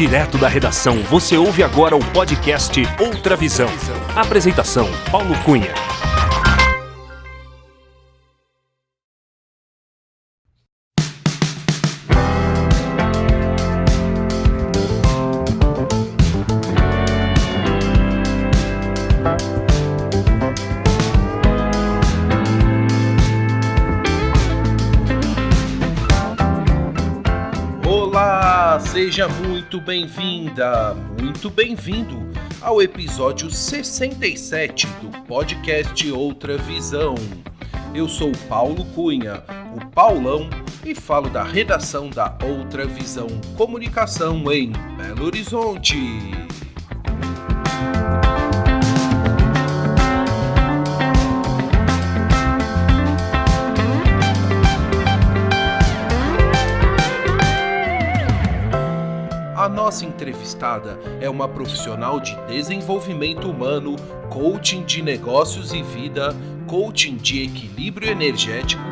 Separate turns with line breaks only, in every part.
Direto da redação, você ouve agora o podcast Outra Visão. Apresentação, Paulo Cunha.
Olá, seja muito bem-vinda, muito bem-vindo ao episódio 67 do podcast Outra Visão. Eu sou o Paulo Cunha, o Paulão, e falo da redação da Outra Visão Comunicação em Belo Horizonte. A nossa entrevistada é uma profissional de desenvolvimento humano, coaching de negócios e vida, coaching de equilíbrio energético,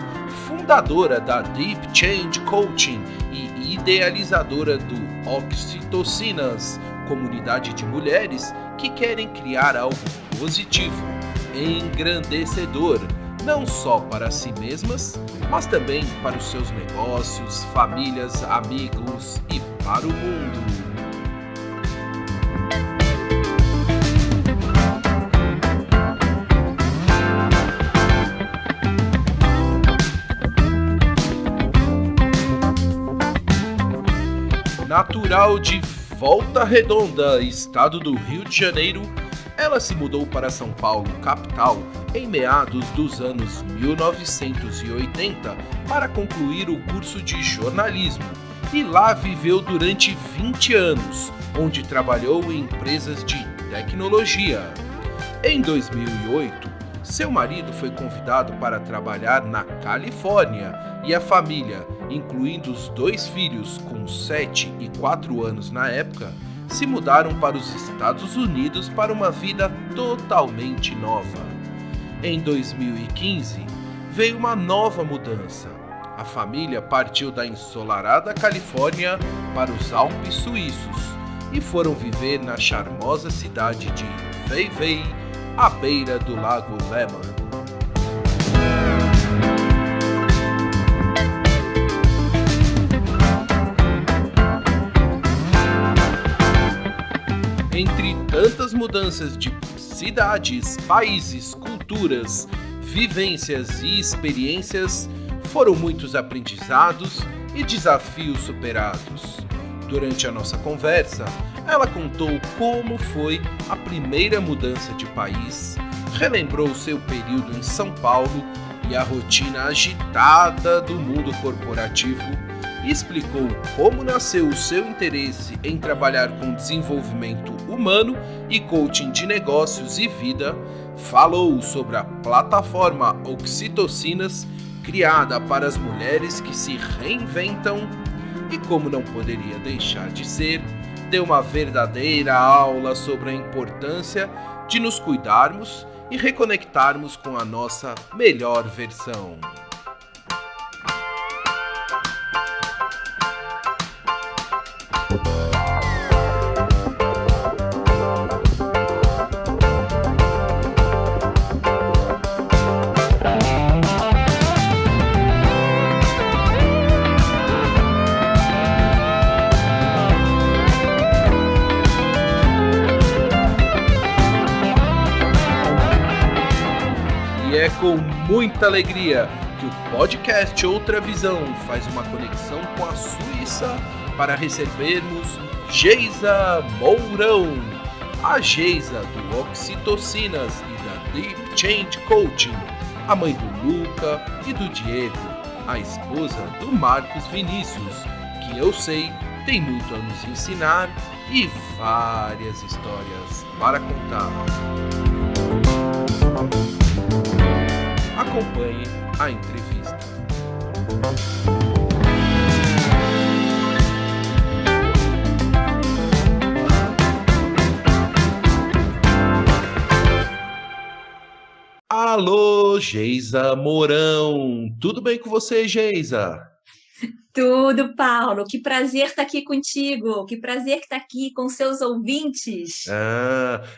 fundadora da Deep Change Coaching e idealizadora do Oxitocinas, comunidade de mulheres que querem criar algo positivo, engrandecedor, não só para si mesmas, mas também para os seus negócios, famílias, amigos e para o mundo. Natural de Volta Redonda, estado do Rio de Janeiro, ela se mudou para São Paulo, capital, em meados dos anos 1980 para concluir o curso de jornalismo e lá viveu durante 20 anos, onde trabalhou em empresas de tecnologia. Em 2008, seu marido foi convidado para trabalhar na Califórnia e a família, incluindo os 2 filhos com 7 e 4 anos na época, se mudaram para os Estados Unidos para uma vida totalmente nova. Em 2015, veio uma nova mudança. A família partiu da ensolarada Califórnia para os Alpes suíços e foram viver na charmosa cidade de Vevey, à beira do Lago Léman. Entre tantas mudanças de cidades, países, culturas, vivências e experiências, foram muitos aprendizados e desafios superados. Durante a nossa conversa, ela contou como foi a primeira mudança de país, relembrou seu período em São Paulo e a rotina agitada do mundo corporativo e explicou como nasceu o seu interesse em trabalhar com desenvolvimento humano e coaching de negócios e vida, falou sobre a plataforma Oxitocinas, criada para as mulheres que se reinventam e, como não poderia deixar de ser, deu uma verdadeira aula sobre a importância de nos cuidarmos e reconectarmos com a nossa melhor versão. É com muita alegria que o podcast Outra Visão faz uma conexão com a Suíça para recebermos Geisa Mourão, a Geisa do Oxitocinas e da Deep Change Coaching, a mãe do Luca e do Diego, a esposa do Marcos Vinícius, que eu sei tem muito a nos ensinar e várias histórias para contar. Acompanhe a entrevista. Alô, Geisa Mourão. Tudo bem com você, Geisa?
Tudo, Paulo. Que prazer estar aqui contigo. Que prazer estar aqui com seus ouvintes.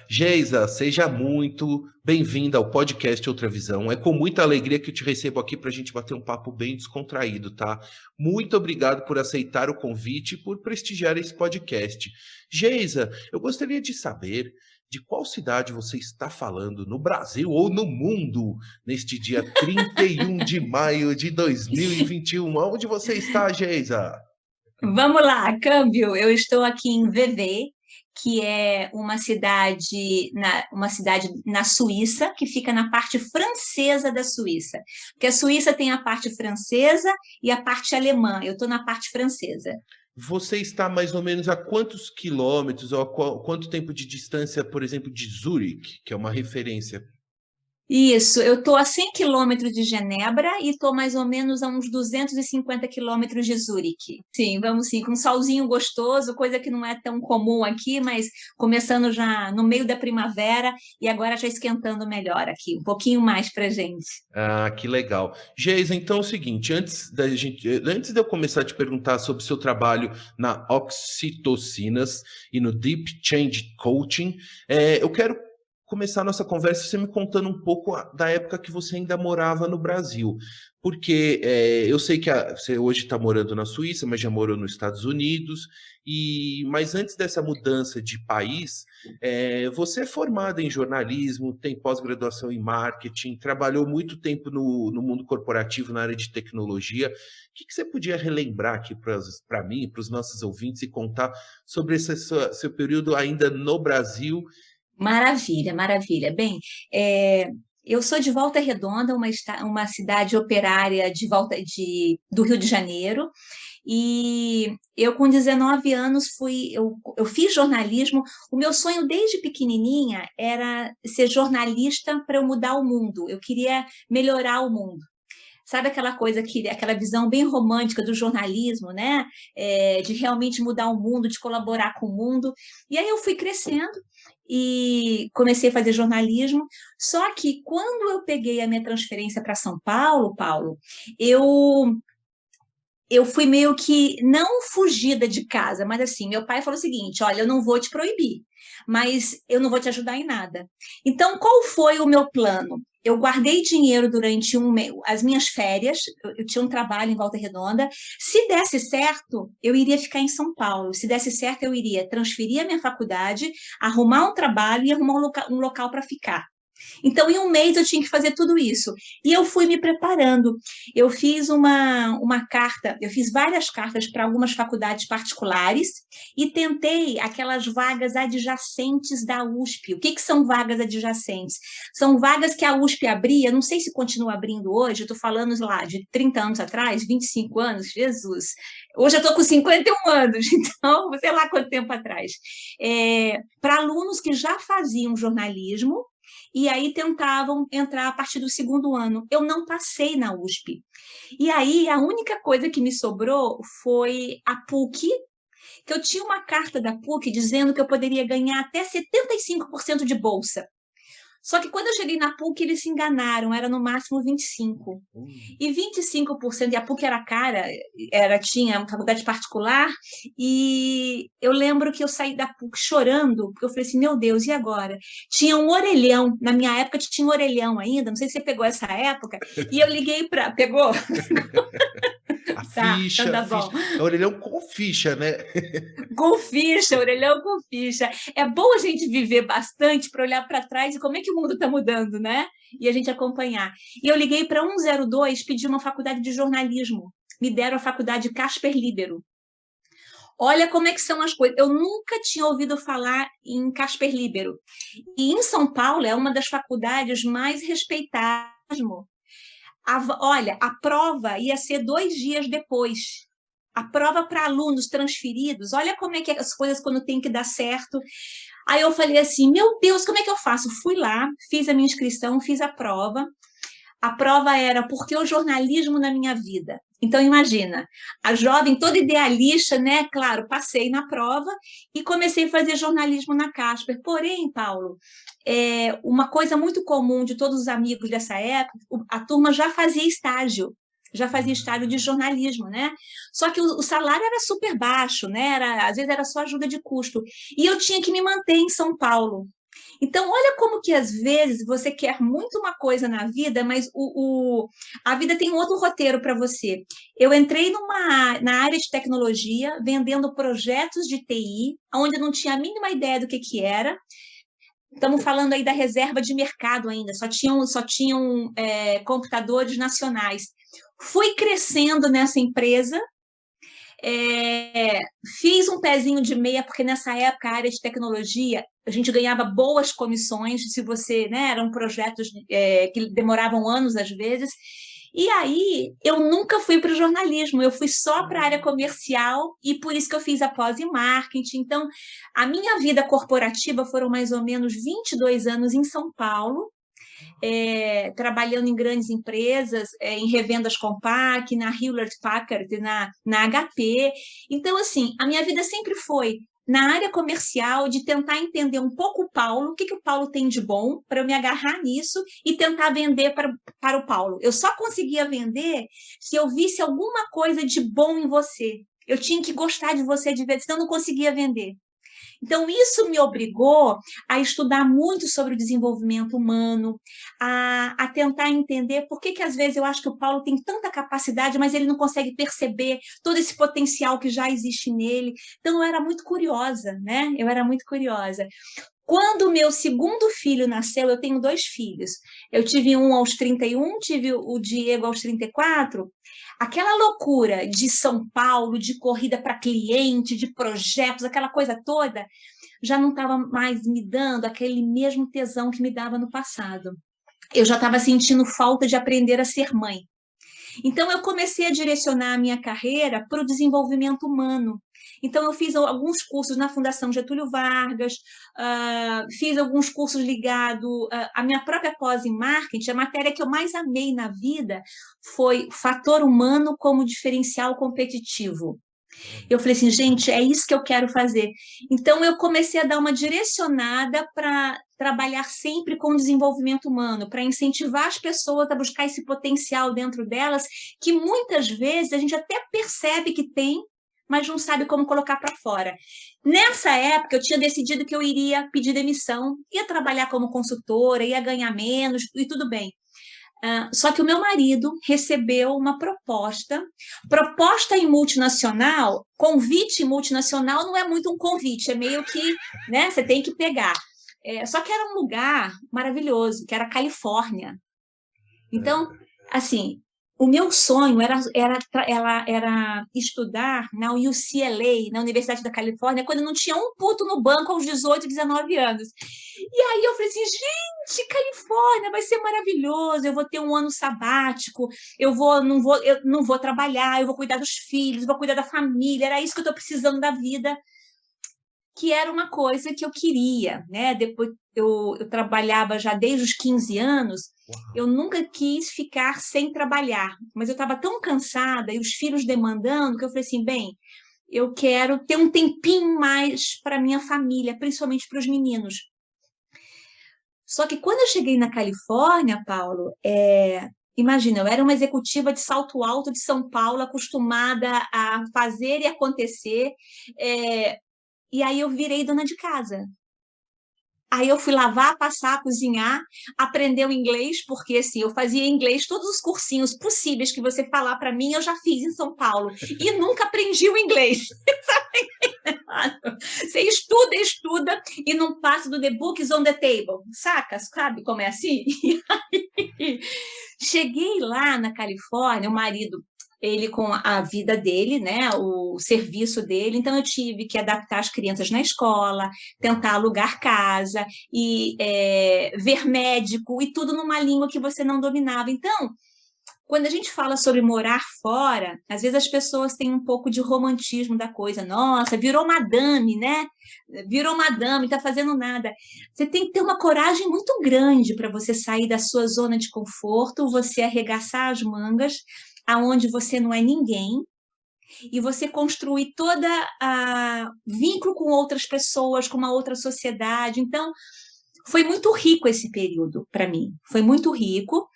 Geisa, seja muito bem-vinda ao podcast Outra Visão. É com muita alegria que eu te recebo aqui para a gente bater um papo bem descontraído, tá? Muito obrigado por aceitar o convite e por prestigiar esse podcast. Geisa, eu gostaria de saber de qual cidade você está falando, no Brasil ou no mundo, neste dia 31 de maio de 2021. Onde você está, Geisa?
Vamos lá, câmbio. Eu estou aqui em Vevey, que é uma cidade na Suíça, que fica na parte francesa da Suíça. Porque a Suíça tem a parte francesa e a parte alemã. Eu estou na parte francesa.
Você está mais ou menos a quantos quilômetros ou quanto tempo de distância, por exemplo, de Zurique, que é uma referência?
Isso, eu estou a 100 quilômetros de Genebra e estou mais ou menos a uns 250 quilômetros de Zurique. Sim, vamos sim, com um solzinho gostoso, coisa que não é tão comum aqui, mas começando já no meio da primavera e agora já esquentando melhor aqui, um pouquinho mais para gente.
Ah, que legal. Geisa, então é o seguinte, antes de eu começar a te perguntar sobre o seu trabalho na Oxitocinas e no Deep Change Coaching, eu quero começar a nossa conversa você me contando um pouco da época que você ainda morava no Brasil. Porque eu sei que você hoje está morando na Suíça, mas já morou nos Estados Unidos, mas antes dessa mudança de país, você é formada em jornalismo, tem pós-graduação em marketing, trabalhou muito tempo no mundo corporativo na área de tecnologia. O que você podia relembrar aqui para mim, para os nossos ouvintes, e contar sobre esse seu período ainda no Brasil?
Maravilha, maravilha. Bem, eu sou de Volta Redonda, uma cidade operária do Rio de Janeiro, e eu com 19 anos eu fiz jornalismo. O meu sonho desde pequenininha era ser jornalista para eu mudar o mundo. Eu queria melhorar o mundo. Sabe aquela visão bem romântica do jornalismo, né? De realmente mudar o mundo, de colaborar com o mundo. E aí eu fui crescendo e comecei a fazer jornalismo. Só que quando eu peguei a minha transferência para São Paulo, Paulo, eu eu fui meio que não fugida de casa, mas assim, meu pai falou o seguinte: olha, eu não vou te proibir, mas eu não vou te ajudar em nada. Então, qual foi o meu plano? Eu guardei dinheiro durante as minhas férias, eu tinha um trabalho em Volta Redonda. Se desse certo, eu iria ficar em São Paulo. Se desse certo, eu iria transferir a minha faculdade, arrumar um trabalho e arrumar um local para ficar. Então, em um mês eu tinha que fazer tudo isso. E eu fui me preparando. Eu fiz uma carta, eu fiz várias cartas para algumas faculdades particulares e tentei aquelas vagas adjacentes da USP. O que são vagas adjacentes? São vagas que a USP abria, não sei se continua abrindo hoje, eu estou falando lá de 30 anos atrás, 25 anos, Jesus. Hoje eu estou com 51 anos, então, sei lá quanto tempo atrás. Para alunos que já faziam jornalismo, e aí tentavam entrar a partir do segundo ano. Eu não passei na USP. E aí a única coisa que me sobrou foi a PUC, que eu tinha uma carta da PUC dizendo que eu poderia ganhar até 75% de bolsa. Só que quando eu cheguei na PUC, eles se enganaram, era no máximo 25%. E 25%, e a PUC era cara, tinha uma faculdade particular, e eu lembro que eu saí da PUC chorando, porque eu falei assim, meu Deus, e agora? Tinha um orelhão, na minha época tinha um orelhão ainda, não sei se você pegou essa época, e eu liguei para... Pegou?
A
Tá,
ficha,
então tá bom.
É orelhão com ficha, né?
Com ficha, orelhão com ficha. É bom a gente viver bastante para olhar para trás e como é que o mundo está mudando, né? E a gente acompanhar. E eu liguei para 102, pedi uma faculdade de jornalismo. Me deram a faculdade Casper Líbero. Olha como é que são as coisas. Eu nunca tinha ouvido falar em Casper Líbero. E em São Paulo é uma das faculdades mais respeitadas. Olha, a prova ia ser 2 dias depois. A prova para alunos transferidos, olha como é que as coisas quando tem que dar certo. Aí eu falei assim, meu Deus, como é que eu faço? Fui lá, fiz a minha inscrição, fiz a prova. A prova era por que o jornalismo na minha vida? Então, imagina, a jovem toda idealista, né? Claro, passei na prova e comecei a fazer jornalismo na Casper. Porém, Paulo, uma coisa muito comum de todos os amigos dessa época, a turma já fazia estágio. já fazia estágio de jornalismo, né? Só que o salário era super baixo, né? Às vezes era só ajuda de custo. E eu tinha que me manter em São Paulo. Então, olha como que às vezes você quer muito uma coisa na vida, mas a vida tem um outro roteiro para você. Eu entrei na área de tecnologia, vendendo projetos de TI, onde eu não tinha a mínima ideia do que era. Estamos falando aí da reserva de mercado ainda, só tinham computadores nacionais. Fui crescendo nessa empresa, é, fiz um pezinho de meia, porque nessa época a área de tecnologia a gente ganhava boas comissões, se você, né, eram projetos que demoravam anos às vezes. E aí eu nunca fui para o jornalismo, eu fui só para a área comercial e por isso que eu fiz a pós em marketing. Então, a minha vida corporativa foram mais ou menos 22 anos em São Paulo, trabalhando em grandes empresas, em revendas Compaq, na Hewlett Packard, na HP. Então, assim, a minha vida sempre foi na área comercial, de tentar entender um pouco o Paulo, o que o Paulo tem de bom, para eu me agarrar nisso e tentar vender para o Paulo. Eu só conseguia vender se eu visse alguma coisa de bom em você. Eu tinha que gostar de você de vez, senão eu não conseguia vender. Então, isso me obrigou a estudar muito sobre o desenvolvimento humano, a tentar entender por que às vezes eu acho que o Paulo tem tanta capacidade, mas ele não consegue perceber todo esse potencial que já existe nele. Então, eu era muito curiosa, né? Eu era muito curiosa. Quando o meu segundo filho nasceu, eu tenho 2 filhos. Eu tive um aos 31, tive o Diego aos 34. Aquela loucura de São Paulo, de corrida para cliente, de projetos, aquela coisa toda, já não estava mais me dando aquele mesmo tesão que me dava no passado. Eu já estava sentindo falta de aprender a ser mãe. Então, eu comecei a direcionar a minha carreira para o desenvolvimento humano. Então, eu fiz alguns cursos na Fundação Getúlio Vargas, fiz alguns cursos ligados à minha própria pós em marketing. A matéria que eu mais amei na vida foi fator humano como diferencial competitivo. Eu falei assim, gente, é isso que eu quero fazer. Então, eu comecei a dar uma direcionada para trabalhar sempre com o desenvolvimento humano, para incentivar as pessoas a buscar esse potencial dentro delas, que muitas vezes a gente até percebe que tem, mas não sabe como colocar para fora. Nessa época, eu tinha decidido que eu iria pedir demissão, ia trabalhar como consultora, ia ganhar menos, e tudo bem. Só que o meu marido recebeu uma proposta em multinacional, convite em multinacional não é muito um convite, é meio que, né, você tem que pegar. Só que era um lugar maravilhoso, que era a Califórnia. Então, assim, o meu sonho era estudar na UCLA, na Universidade da Califórnia, quando eu não tinha um puto no banco aos 18, 19 anos. E aí eu falei assim, gente, Califórnia vai ser maravilhoso, eu vou ter um ano sabático, eu não vou trabalhar, eu vou cuidar dos filhos, vou cuidar da família, era isso que eu estou precisando da vida, que era uma coisa que eu queria, né? Depois eu trabalhava já desde os 15 anos, eu nunca quis ficar sem trabalhar, mas eu estava tão cansada e os filhos demandando que eu falei assim, bem, eu quero ter um tempinho mais para minha família, principalmente para os meninos. Só que quando eu cheguei na Califórnia, Paulo, imagina, eu era uma executiva de salto alto de São Paulo, acostumada a fazer e acontecer, e aí eu virei dona de casa. Aí eu fui lavar, passar, cozinhar, aprender o inglês, porque assim, eu fazia inglês, todos os cursinhos possíveis que você falar para mim, eu já fiz em São Paulo. E nunca aprendi o inglês. Você estuda e não passa do the books on the table. Sabe como é assim? Cheguei lá na Califórnia, o marido, ele com a vida dele, né, o serviço dele, então eu tive que adaptar as crianças na escola, tentar alugar casa, e ver médico, e tudo numa língua que você não dominava. Então, quando a gente fala sobre morar fora, às vezes as pessoas têm um pouco de romantismo da coisa. Nossa, virou madame, né? Virou madame, está fazendo nada. Você tem que ter uma coragem muito grande para você sair da sua zona de conforto, você arregaçar as mangas, aonde você não é ninguém, e você construir toda a vínculo com outras pessoas, com uma outra sociedade. Então, foi muito rico esse período para mim, foi muito rico,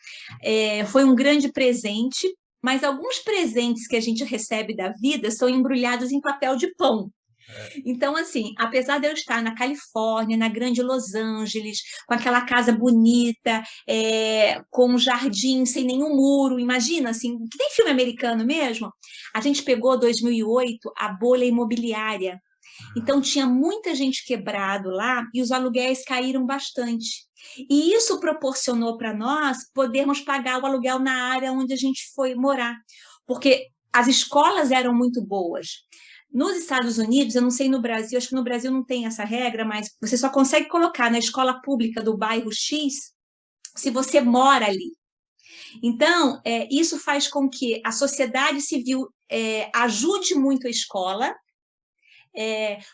foi um grande presente, mas alguns presentes que a gente recebe da vida são embrulhados em papel de pão. Então, assim, apesar de eu estar na Califórnia, na grande Los Angeles, com aquela casa bonita, com um jardim sem nenhum muro, imagina, assim, que tem filme americano mesmo, a gente pegou 2008 a bolha imobiliária. Então, tinha muita gente quebrado lá e os aluguéis caíram bastante. E isso proporcionou para nós podermos pagar o aluguel na área onde a gente foi morar, porque as escolas eram muito boas. Nos Estados Unidos, eu não sei no Brasil, acho que no Brasil não tem essa regra, mas você só consegue colocar na escola pública do bairro X se você mora ali. Então, isso faz com que a sociedade civil ajude muito a escola,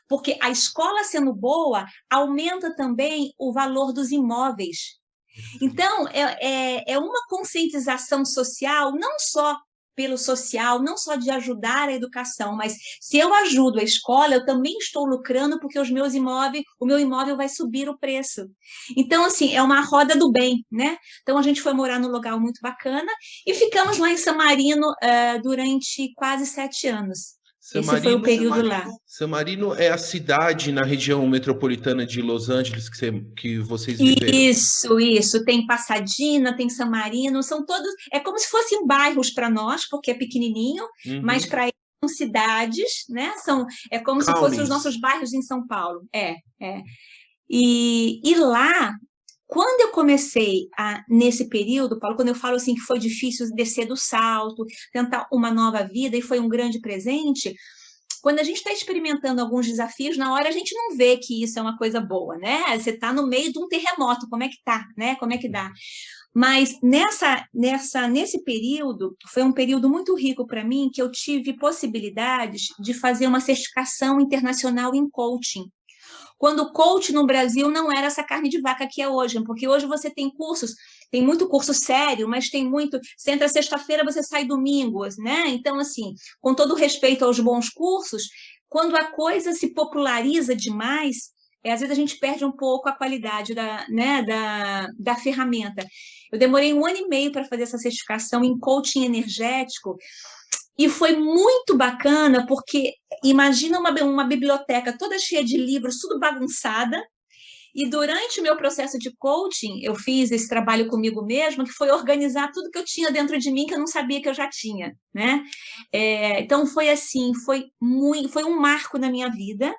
porque a escola sendo boa, aumenta também o valor dos imóveis. Então, é uma conscientização social, não só pelo social, não só de ajudar a educação, mas se eu ajudo a escola, eu também estou lucrando porque o meu imóvel vai subir o preço. Então, assim, é uma roda do bem, né? Então, a gente foi morar num lugar muito bacana e ficamos lá em San Marino durante quase 7 anos. Esse foi o período lá.
San Marino é a cidade na região metropolitana de Los Angeles que vocês viveram.
Isso. Tem Pasadena, tem San Marino, são todos... É como se fossem bairros para nós, porque é pequenininho, mas para eles são cidades, né? É como se fossem os nossos bairros em São Paulo. E lá, quando eu comecei nesse período, Paulo, quando eu falo assim que foi difícil descer do salto, tentar uma nova vida e foi um grande presente, quando a gente está experimentando alguns desafios, na hora a gente não vê que isso é uma coisa boa, né? Você está no meio de um terremoto, como é que tá, né? Como é que dá? Mas nesse período, foi um período muito rico para mim, que eu tive possibilidades de fazer uma certificação internacional em coaching. Quando o coach no Brasil não era essa carne de vaca que é hoje, porque hoje você tem cursos, tem muito curso sério, mas tem muito, você entra sexta-feira, você sai domingo, né? Então, assim, com todo respeito aos bons cursos, quando a coisa se populariza demais, às vezes a gente perde um pouco a qualidade da ferramenta. Eu demorei 1 ano e meio para fazer essa certificação em coaching energético, e foi muito bacana, porque imagina uma biblioteca toda cheia de livros, tudo bagunçada, e durante o meu processo de coaching, eu fiz esse trabalho comigo mesma, que foi organizar tudo que eu tinha dentro de mim, que eu não sabia que eu já tinha, né? Então, foi assim, foi um marco na minha vida,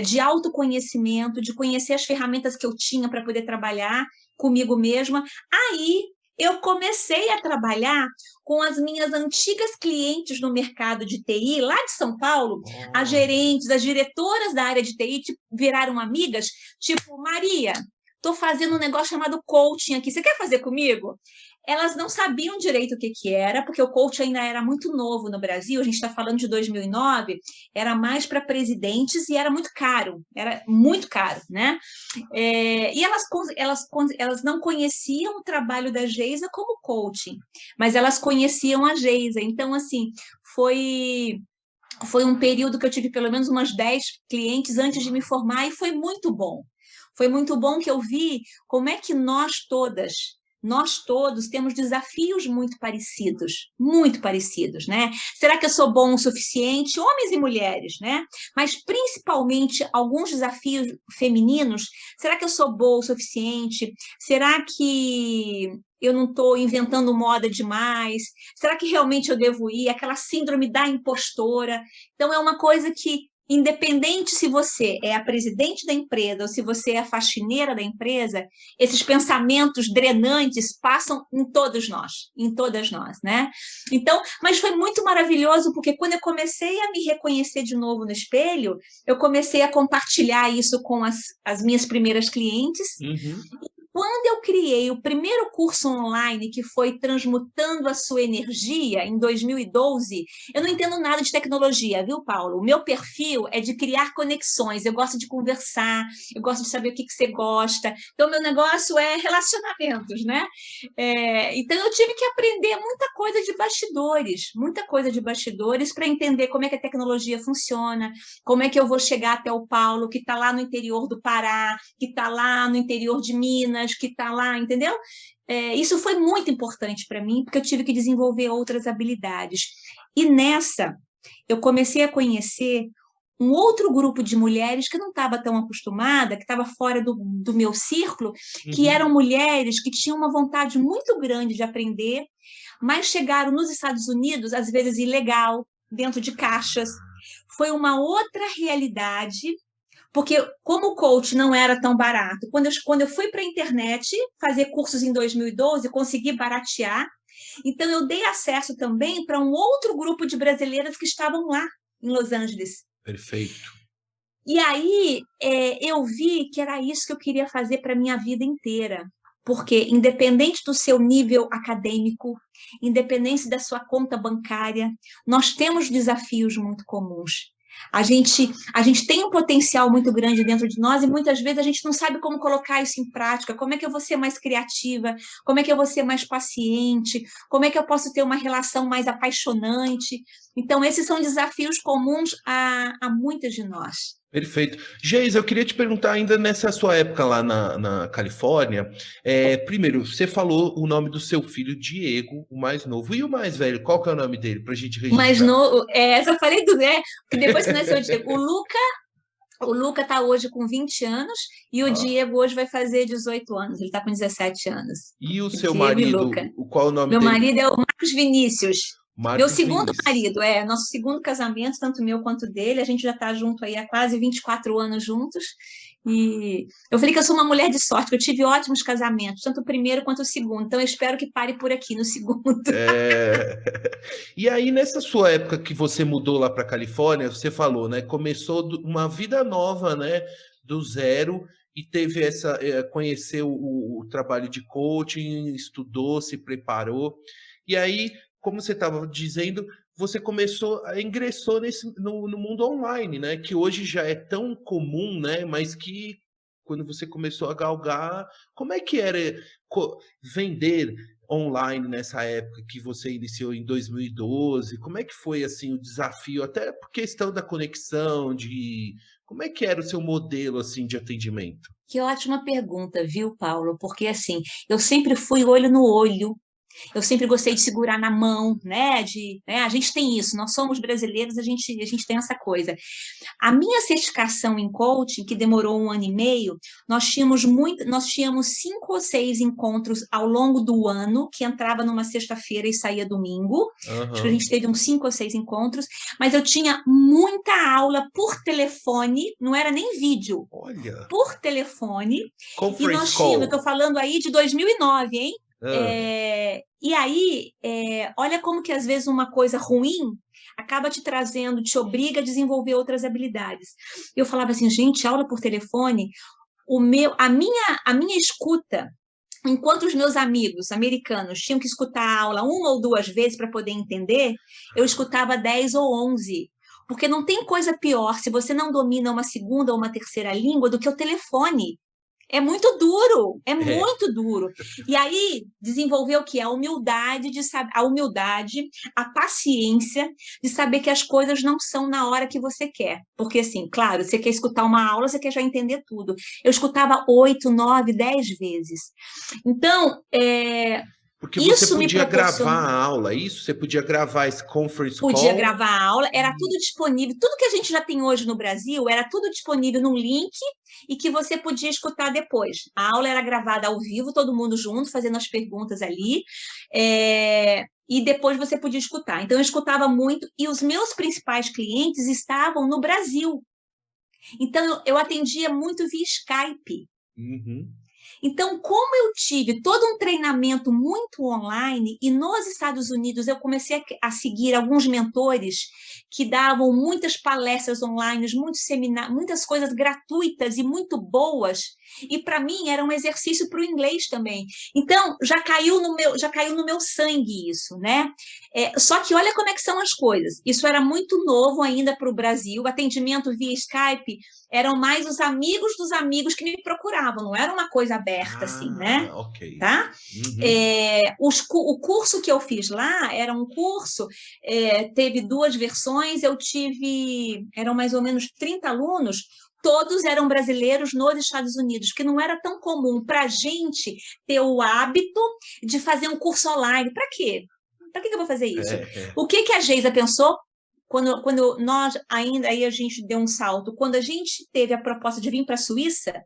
de autoconhecimento, de conhecer as ferramentas que eu tinha para poder trabalhar comigo mesma. Aí, eu comecei a trabalhar com as minhas antigas clientes no mercado de TI, lá de São Paulo, as gerentes, as diretoras da área de TI viraram amigas, tipo, Maria, estou fazendo um negócio chamado coaching aqui, você quer fazer comigo? Elas não sabiam direito o que era, porque o coaching ainda era muito novo no Brasil, a gente está falando de 2009, era mais para presidentes e era muito caro, né? E elas não conheciam o trabalho da Geisa como coaching, mas elas conheciam a Geisa. Então, assim, foi um período que eu tive pelo menos umas 10 clientes antes de me formar e foi muito bom. Foi muito bom que eu vi como é que nós todos temos desafios muito parecidos, né? Será que eu sou bom o suficiente? Homens e mulheres, né? Mas principalmente alguns desafios femininos. Será que eu sou boa o suficiente? Será que eu não estou inventando moda demais? Será que realmente eu devo ir? Aquela síndrome da impostora. Então, é uma coisa que, independente se você é a presidente da empresa ou se você é a faxineira da empresa, esses pensamentos drenantes passam em todas nós, né? Então, mas foi muito maravilhoso, porque quando eu comecei a me reconhecer de novo no espelho, eu comecei a compartilhar isso com as minhas primeiras clientes. Quando eu criei o primeiro curso online, que foi Transmutando a Sua Energia, em 2012, eu não entendo nada de tecnologia, viu, Paulo? O meu perfil é de criar conexões, eu gosto de conversar, eu gosto de saber o que você gosta. Então, meu negócio é relacionamentos, né? Então, eu tive que aprender muita coisa de bastidores para entender como é que a tecnologia funciona, como é que eu vou chegar até o Paulo, que está lá no interior do Pará, que está lá no interior de Minas, que está lá, entendeu? isso foi muito importante para mim, porque eu tive que desenvolver outras habilidades. E nessa, eu comecei a conhecer um outro grupo de mulheres que eu não estava tão acostumada, que estava fora do meu círculo, que
Uhum.
eram mulheres que tinham uma vontade muito grande de aprender, mas chegaram nos Estados Unidos, às vezes ilegal, dentro de caixas. Foi uma outra realidade, porque como o coach não era tão barato, quando eu fui para a internet fazer cursos em 2012, consegui baratear, então eu dei acesso também para um outro grupo de brasileiras que estavam lá em Los Angeles.
Perfeito.
E aí eu vi que era isso que eu queria fazer para a minha vida inteira. Porque, independente do seu nível acadêmico, independente da sua conta bancária, nós temos desafios muito comuns. A gente tem um potencial muito grande dentro de nós e muitas vezes a gente não sabe como colocar isso em prática. Como é que eu vou ser mais criativa? Como é que eu vou ser mais paciente? Como é que eu posso ter uma relação mais apaixonante? Então, esses são desafios comuns a muitas de nós.
Perfeito. Geis, eu queria te perguntar ainda nessa sua época lá na Califórnia, primeiro, você falou o nome do seu filho, Diego, o mais novo, e o mais velho, qual que é o nome dele, para a gente
Mas
registrar?
no, essa eu falei que depois que nasceu o Diego. O Luca está hoje com 20 anos e o
Ah,
Diego hoje vai fazer 18 anos. Ele está com 17 anos.
e o seu
Diego e Luca.
marido, qual é o nome
Meu
dele?
marido é o Marcos Vinícius. Meu
Marcos
segundo
Vinícius.
marido, nosso segundo casamento, tanto meu quanto dele. A gente já está junto aí há quase 24 anos juntos. E eu falei que eu sou uma mulher de sorte, que eu tive ótimos casamentos, tanto o primeiro quanto o segundo. Então eu espero que pare por aqui no segundo.
É, E aí, nessa sua época que você mudou lá para Califórnia, você falou, né? Começou uma vida nova, né? Do zero e teve conheceu o trabalho de coaching, estudou, se preparou. E aí, como você estava dizendo, você ingressou no mundo online, né? Que hoje já é tão comum, né? Mas que quando você começou a galgar, como é que era vender online nessa época que você iniciou em 2012? Como é que foi assim o desafio, até por questão da conexão, de como é que era o seu modelo assim de atendimento?
Que ótima pergunta, viu, Paulo? Porque assim, eu sempre fui olho no olho. Eu sempre gostei de segurar na mão, né? A gente tem isso, nós somos brasileiros, a gente tem essa coisa. A minha certificação em coaching, que demorou 1 ano e meio, nós tínhamos 5 ou 6 encontros ao longo do ano, que entrava numa sexta-feira e saía domingo. Acho que a
Aham.
gente teve uns 5 ou 6 encontros, mas eu tinha muita aula por telefone, não era nem vídeo,
Olha,
por telefone, e
conference
nós tínhamos, eu estou
call.
falando aí de 2009, hein?
Ah,
E aí, olha como que às vezes uma coisa ruim acaba te trazendo, te obriga a desenvolver outras habilidades. Eu falava assim, gente, aula por telefone, a minha escuta, enquanto os meus amigos americanos tinham que escutar a aula 1 ou 2 vezes para poder entender, eu escutava 10 ou 11. Porque não tem coisa pior se você não domina uma segunda ou uma terceira língua do que o telefone. É muito duro, é
é.
muito duro. E aí desenvolveu o que? A humildade, a paciência de saber que as coisas não são na hora que você quer. Porque, assim, claro, você quer escutar uma aula, você quer já entender tudo. Eu escutava 8, 9, 10 vezes. Então,
Porque você
isso me
podia gravar
proporcionou.
a aula, isso? Você podia gravar esse conference
Podia
call?
gravar a aula, era
E-
tudo disponível. Tudo que a gente já tem hoje no Brasil era tudo disponível num link e que você podia escutar depois. A aula era gravada ao vivo, todo mundo junto, fazendo as perguntas ali, e depois você podia escutar. Então, eu escutava muito e os meus principais clientes estavam no Brasil. Então, eu atendia muito via Skype.
Uhum.
Então, como eu tive todo um treinamento muito online, e nos Estados Unidos eu comecei a seguir alguns mentores que davam muitas palestras online, muitos seminários, muitas coisas gratuitas e muito boas, e para mim era um exercício para o inglês também. Então, já caiu no meu sangue isso, né? Só que olha como é que são as coisas. Isso era muito novo ainda para o Brasil, o atendimento via Skype eram mais os amigos dos amigos que me procuravam, não era uma coisa aberta assim, né?
Ah, ok.
Tá?
Uhum.
O curso que eu fiz lá era um curso, teve 2 versões, eram mais ou menos 30 alunos, todos eram brasileiros nos Estados Unidos, porque não era tão comum para a gente ter o hábito de fazer um curso online. Para quê? Para que eu vou fazer isso? O que a Geisa pensou? Quando nós ainda, aí a gente deu um salto, quando a gente teve a proposta de vir para a Suíça,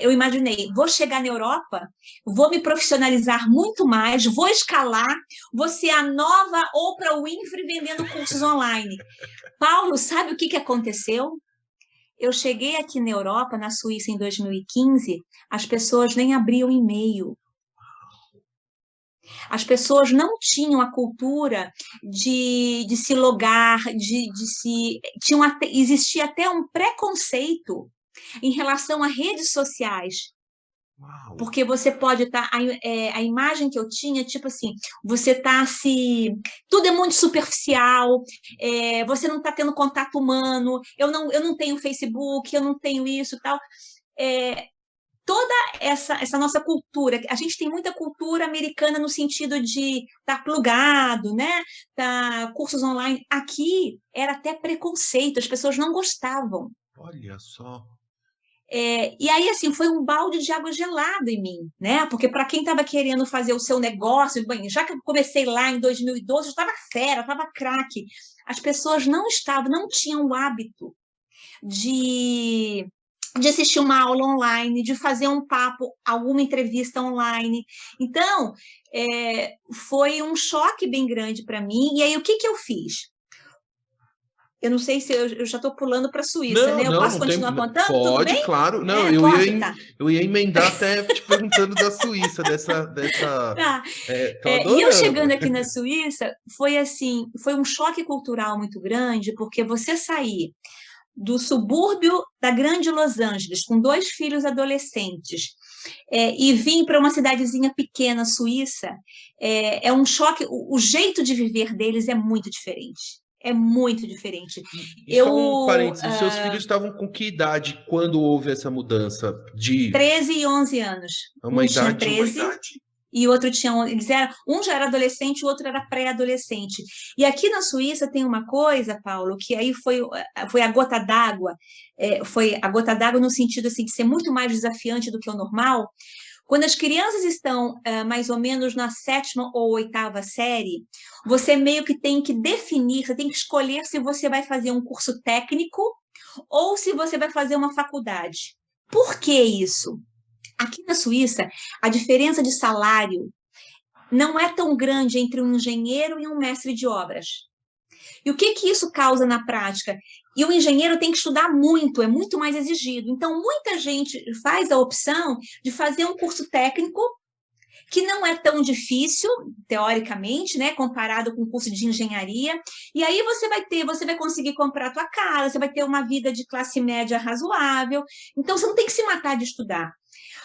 eu imaginei, vou chegar na Europa, vou me profissionalizar muito mais, vou escalar, vou ser a nova Oprah Winfrey vendendo cursos online. Paulo, sabe o que aconteceu? Eu cheguei aqui na Europa, na Suíça, em 2015, as pessoas nem abriam e-mail. As pessoas não tinham a cultura de se logar, existia até um preconceito em relação a redes sociais.
Uau.
Porque você pode estar... a imagem que eu tinha, tipo assim, você está se... Tudo é muito superficial, você não está tendo contato humano, eu não tenho Facebook, eu não tenho isso e tal. Toda essa nossa cultura, a gente tem muita cultura americana no sentido de estar plugado, né? Cursos online. Aqui era até preconceito, as pessoas não gostavam.
Olha só.
E aí, assim, foi um balde de água gelada em mim, né? Porque para quem estava querendo fazer o seu negócio, bem, já que eu comecei lá em 2012, eu estava fera, estava craque. As pessoas não tinham o hábito de assistir uma aula online, de fazer um papo, alguma entrevista online. Então, foi um choque bem grande para mim. E aí, o que eu fiz? Eu não sei se eu já estou pulando para a Suíça, né? Eu posso continuar contando?
Pode,
tudo bem?
Claro. Não, eu ia emendar até te perguntando da Suíça, dessa...
Tá.
Tô adorando.
E eu chegando aqui na Suíça, foi assim, foi um choque cultural muito grande, porque você sair do subúrbio da grande Los Angeles, com 2 filhos adolescentes, e vir para uma cidadezinha pequena suíça, é um choque. O jeito de viver deles é muito diferente. É muito diferente.
Só um parênteses, seus filhos estavam com que idade quando houve essa mudança?
13 e 11 anos.
Uma idade.
Tinha 13 e o outro tinha... um já era adolescente, o outro era pré-adolescente. E aqui na Suíça tem uma coisa, Paulo, que aí foi a gota d'água, foi a gota d'água no sentido assim, de ser muito mais desafiante do que o normal. Quando as crianças estão mais ou menos na 7ª ou 8ª série, você meio que tem que definir, você tem que escolher se você vai fazer um curso técnico ou se você vai fazer uma faculdade. Por que isso? Aqui na Suíça, a diferença de salário não é tão grande entre um engenheiro e um mestre de obras. E o que isso causa na prática? E o engenheiro tem que estudar muito, é muito mais exigido. Então, muita gente faz a opção de fazer um curso técnico que não é tão difícil, teoricamente, né, comparado com o curso de engenharia. E aí você vai conseguir comprar a tua casa, você vai ter uma vida de classe média razoável. Então, você não tem que se matar de estudar.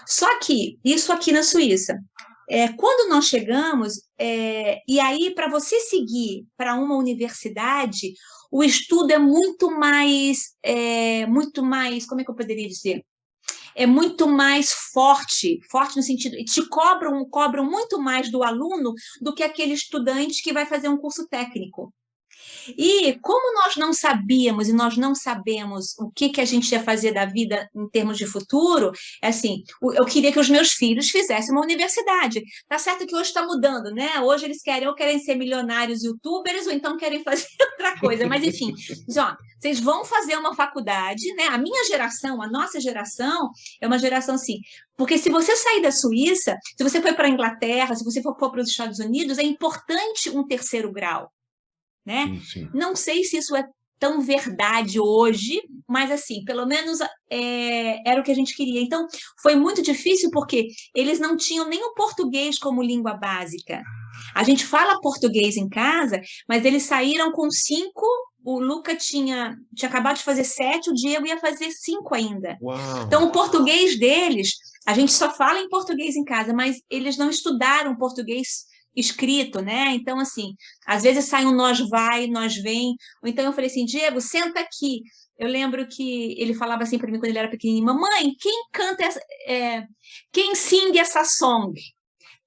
Só que, isso aqui na Suíça, quando nós chegamos, e aí para você seguir para uma universidade, o estudo é muito mais, como é que eu poderia dizer? É muito mais forte no sentido, te cobram muito mais do aluno do que aquele estudante que vai fazer um curso técnico. E como nós não sabíamos e nós não sabemos o que a gente ia fazer da vida em termos de futuro, assim, eu queria que os meus filhos fizessem uma universidade. Tá certo que hoje está mudando, né? Hoje eles querem ser milionários youtubers ou então querem fazer outra coisa. Mas, enfim, vocês vão fazer uma faculdade, né? A minha geração, a nossa geração, é uma geração assim. Porque se você sair da Suíça, se você for para a Inglaterra, se você for para os Estados Unidos, é importante um 3º grau. Né?
Sim.
Não sei se isso é tão verdade hoje, mas assim, pelo menos era o que a gente queria. Então, foi muito difícil porque eles não tinham nem o português como língua básica. A gente fala português em casa, mas eles saíram com 5, o Luca tinha acabado de fazer 7, o Diego ia fazer 5 ainda.
Uau.
Então, o português deles, a gente só fala em português em casa, mas eles não estudaram português escrito, né? Então, assim, às vezes sai um nós vai, nós vem. Ou então eu falei assim, Diego, senta aqui. Eu lembro que ele falava assim para mim quando ele era pequenininho, mamãe, quem canta quem sing essa song?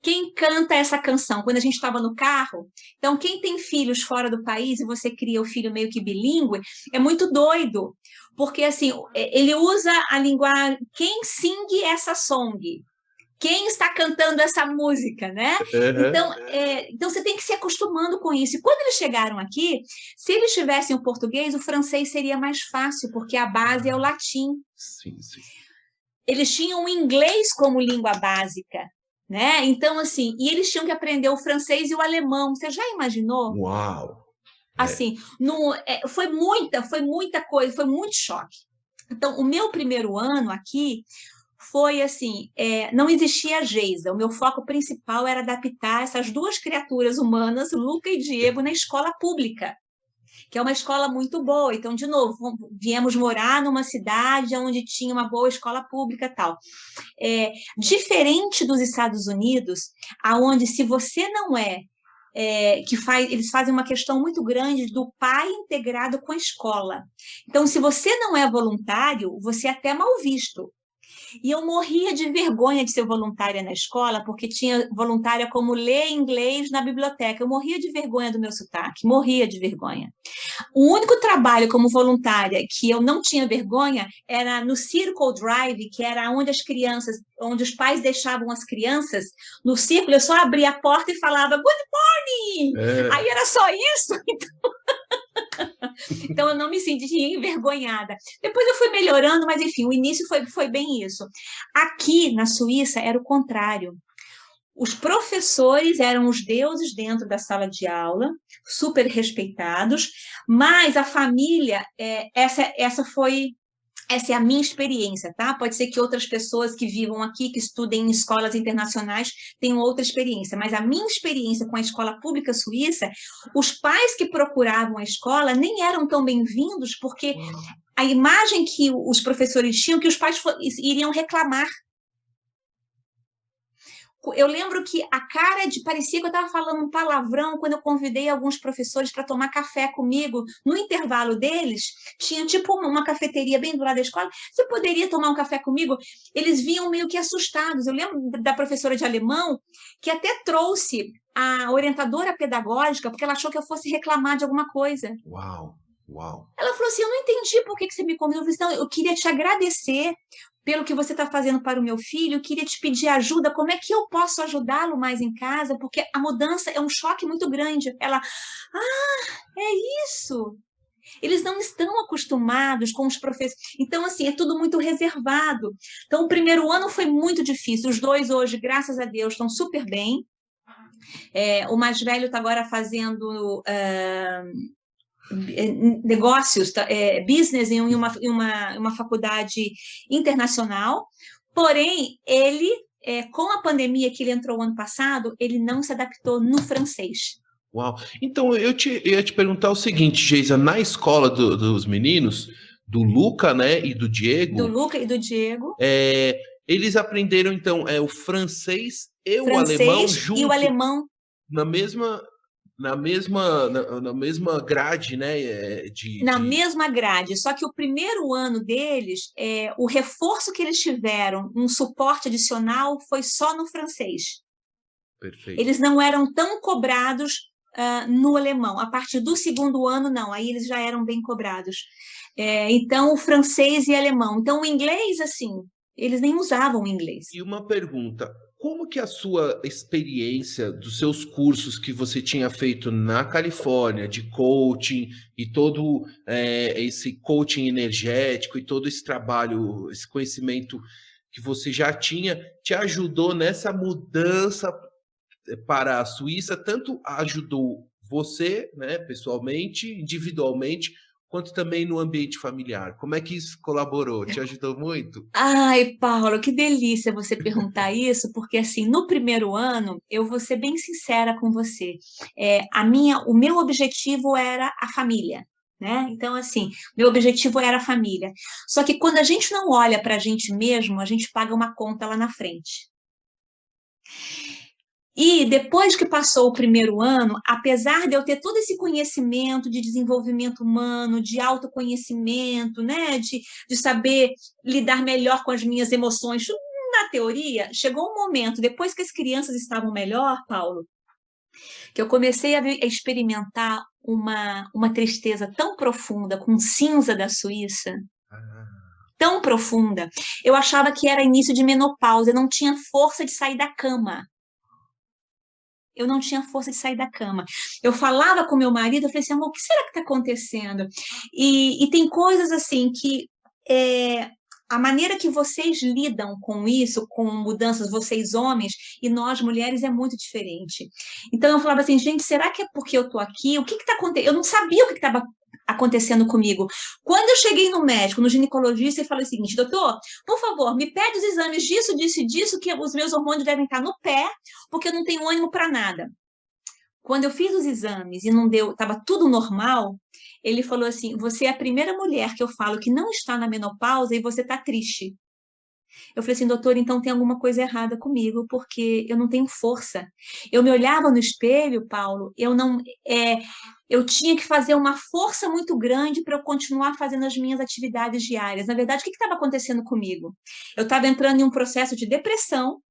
Quem canta essa canção? Quando a gente estava no carro. Então, quem tem filhos fora do país e você cria o filho meio que bilíngue, é muito doido. Porque, assim, ele usa a linguagem. Quem sing essa song? Quem está cantando essa música, né?
Aham.
Então você tem que se acostumando com isso. E quando eles chegaram aqui, se eles tivessem o português, o francês seria mais fácil, porque a base é o latim.
Sim, sim.
Eles tinham o inglês como língua básica, né? Então, assim, e eles tinham que aprender o francês e o alemão. Você já imaginou?
Uau! É.
Assim, foi muita coisa, foi muito choque. Então, o meu primeiro ano aqui foi assim, não existia a Geisa. O meu foco principal era adaptar essas duas criaturas humanas, Luca e Diego, na escola pública, que é uma escola muito boa. Então, de novo, viemos morar numa cidade onde tinha uma boa escola pública e tal. Diferente dos Estados Unidos, aonde se você não eles fazem uma questão muito grande do pai integrado com a escola. Então, se você não é voluntário, você é até mal visto. E eu morria de vergonha de ser voluntária na escola, porque tinha voluntária como ler inglês na biblioteca. Eu morria de vergonha do meu sotaque, morria de vergonha. O único trabalho como voluntária que eu não tinha vergonha era no Circle Drive, que era onde as crianças, onde os pais deixavam as crianças no círculo. Eu só abria a porta e falava Good morning!
É.
Aí era só isso. Então eu não me sentia envergonhada. Depois eu fui melhorando, mas enfim, o início foi bem isso. Aqui na Suíça era o contrário. Os professores eram os deuses dentro da sala de aula, super respeitados, mas a família, essa é a minha experiência, tá? Pode ser que outras pessoas que vivam aqui, que estudem em escolas internacionais, tenham outra experiência, mas a minha experiência com a escola pública suíça, os pais que procuravam a escola nem eram tão bem-vindos, porque a imagem que os professores tinham, que os pais iriam reclamar. Eu lembro que parecia que eu estava falando um palavrão quando eu convidei alguns professores para tomar café comigo. No intervalo deles, tinha tipo uma cafeteria bem do lado da escola. Você poderia tomar um café comigo? Eles vinham meio que assustados. Eu lembro da professora de alemão que até trouxe a orientadora pedagógica, porque ela achou que eu fosse reclamar de alguma coisa.
Uau, uau.
Ela falou assim, eu não entendi por que você me convidou. Eu falei, não, eu queria te agradecer pelo que você está fazendo para o meu filho, eu queria te pedir ajuda, como é que eu posso ajudá-lo mais em casa, porque a mudança é um choque muito grande. Ela, é isso. Eles não estão acostumados com os professores. Então, assim, é tudo muito reservado. Então, o primeiro ano foi muito difícil. Os dois hoje, graças a Deus, estão super bem. O mais velho está agora fazendo negócios, business em uma faculdade internacional, porém, ele, com a pandemia que ele entrou ano passado, ele não se adaptou no francês.
Uau. Então, ia te perguntar o seguinte, Geisa, na escola dos meninos, do Luca, né, e do Diego,
Do Luca e do Diego.
Eles aprenderam, então, o francês e o alemão
Francês e o
junto,
alemão.
na mesma grade, né,
Na mesma grade, só que o primeiro ano deles, o reforço que eles tiveram, um suporte adicional, foi só no francês.
Perfeito.
Eles não eram tão cobrados no alemão. A partir do segundo ano, não. Aí eles já eram bem cobrados. Então, o francês e alemão. Então, o inglês, assim, eles nem usavam o inglês.
E uma pergunta, como que a sua experiência dos seus cursos que você tinha feito na Califórnia, de coaching e todo esse coaching energético e todo esse trabalho, esse conhecimento que você já tinha, te ajudou nessa mudança para a Suíça? Tanto ajudou você, né, pessoalmente, individualmente, quanto também no ambiente familiar. Como é que isso colaborou? Te ajudou muito?
Ai, Paulo, que delícia você perguntar isso, porque assim, no primeiro ano, eu vou ser bem sincera com você. O meu objetivo era a família, né? Então, assim, meu objetivo era a família. Só que quando a gente não olha para a gente mesmo, a gente paga uma conta lá na frente. E depois que passou o primeiro ano, apesar de eu ter todo esse conhecimento de desenvolvimento humano, de autoconhecimento, né, de saber lidar melhor com as minhas emoções, na teoria, chegou um momento, depois que as crianças estavam melhor, Paulo, que eu comecei a experimentar uma tristeza tão profunda com cinza da Suíça, tão profunda. Eu achava que era início de menopausa, eu não tinha força de sair da cama. Eu não tinha força de sair da cama. Eu falava com meu marido, eu falei assim, amor, o que será que está acontecendo? E tem coisas assim que a maneira que vocês lidam com isso, com mudanças, vocês homens, e nós mulheres, é muito diferente. Então eu falava assim, gente, será que é porque eu estou aqui? O que está acontecendo? Eu não sabia o que estava acontecendo comigo. Quando eu cheguei no médico, no ginecologista, ele falou o seguinte, doutor, por favor, me pede os exames disso, disso e disso, que os meus hormônios devem estar no pé, porque eu não tenho ânimo para nada. Quando eu fiz os exames e não deu, estava tudo normal, ele falou assim, você é a primeira mulher que eu falo que não está na menopausa e você está triste. Eu falei assim, doutor, então tem alguma coisa errada comigo, porque eu não tenho força. Eu me olhava no espelho, Paulo, eu tinha que fazer uma força muito grande para eu continuar fazendo as minhas atividades diárias. Na verdade, o que estava acontecendo comigo? Eu estava entrando em um processo de depressão.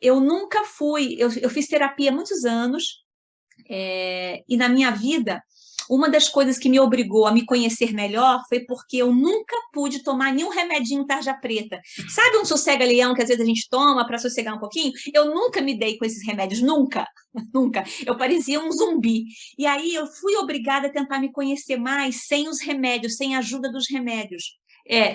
Eu nunca fui, eu fiz terapia há muitos anos, e na minha vida, uma das coisas que me obrigou a me conhecer melhor foi porque eu nunca pude tomar nenhum remedinho tarja preta. Sabe um sossega-leão que às vezes a gente toma para sossegar um pouquinho? Eu nunca me dei com esses remédios, nunca, nunca. Eu parecia um zumbi. E aí eu fui obrigada a tentar me conhecer mais sem os remédios, sem a ajuda dos remédios.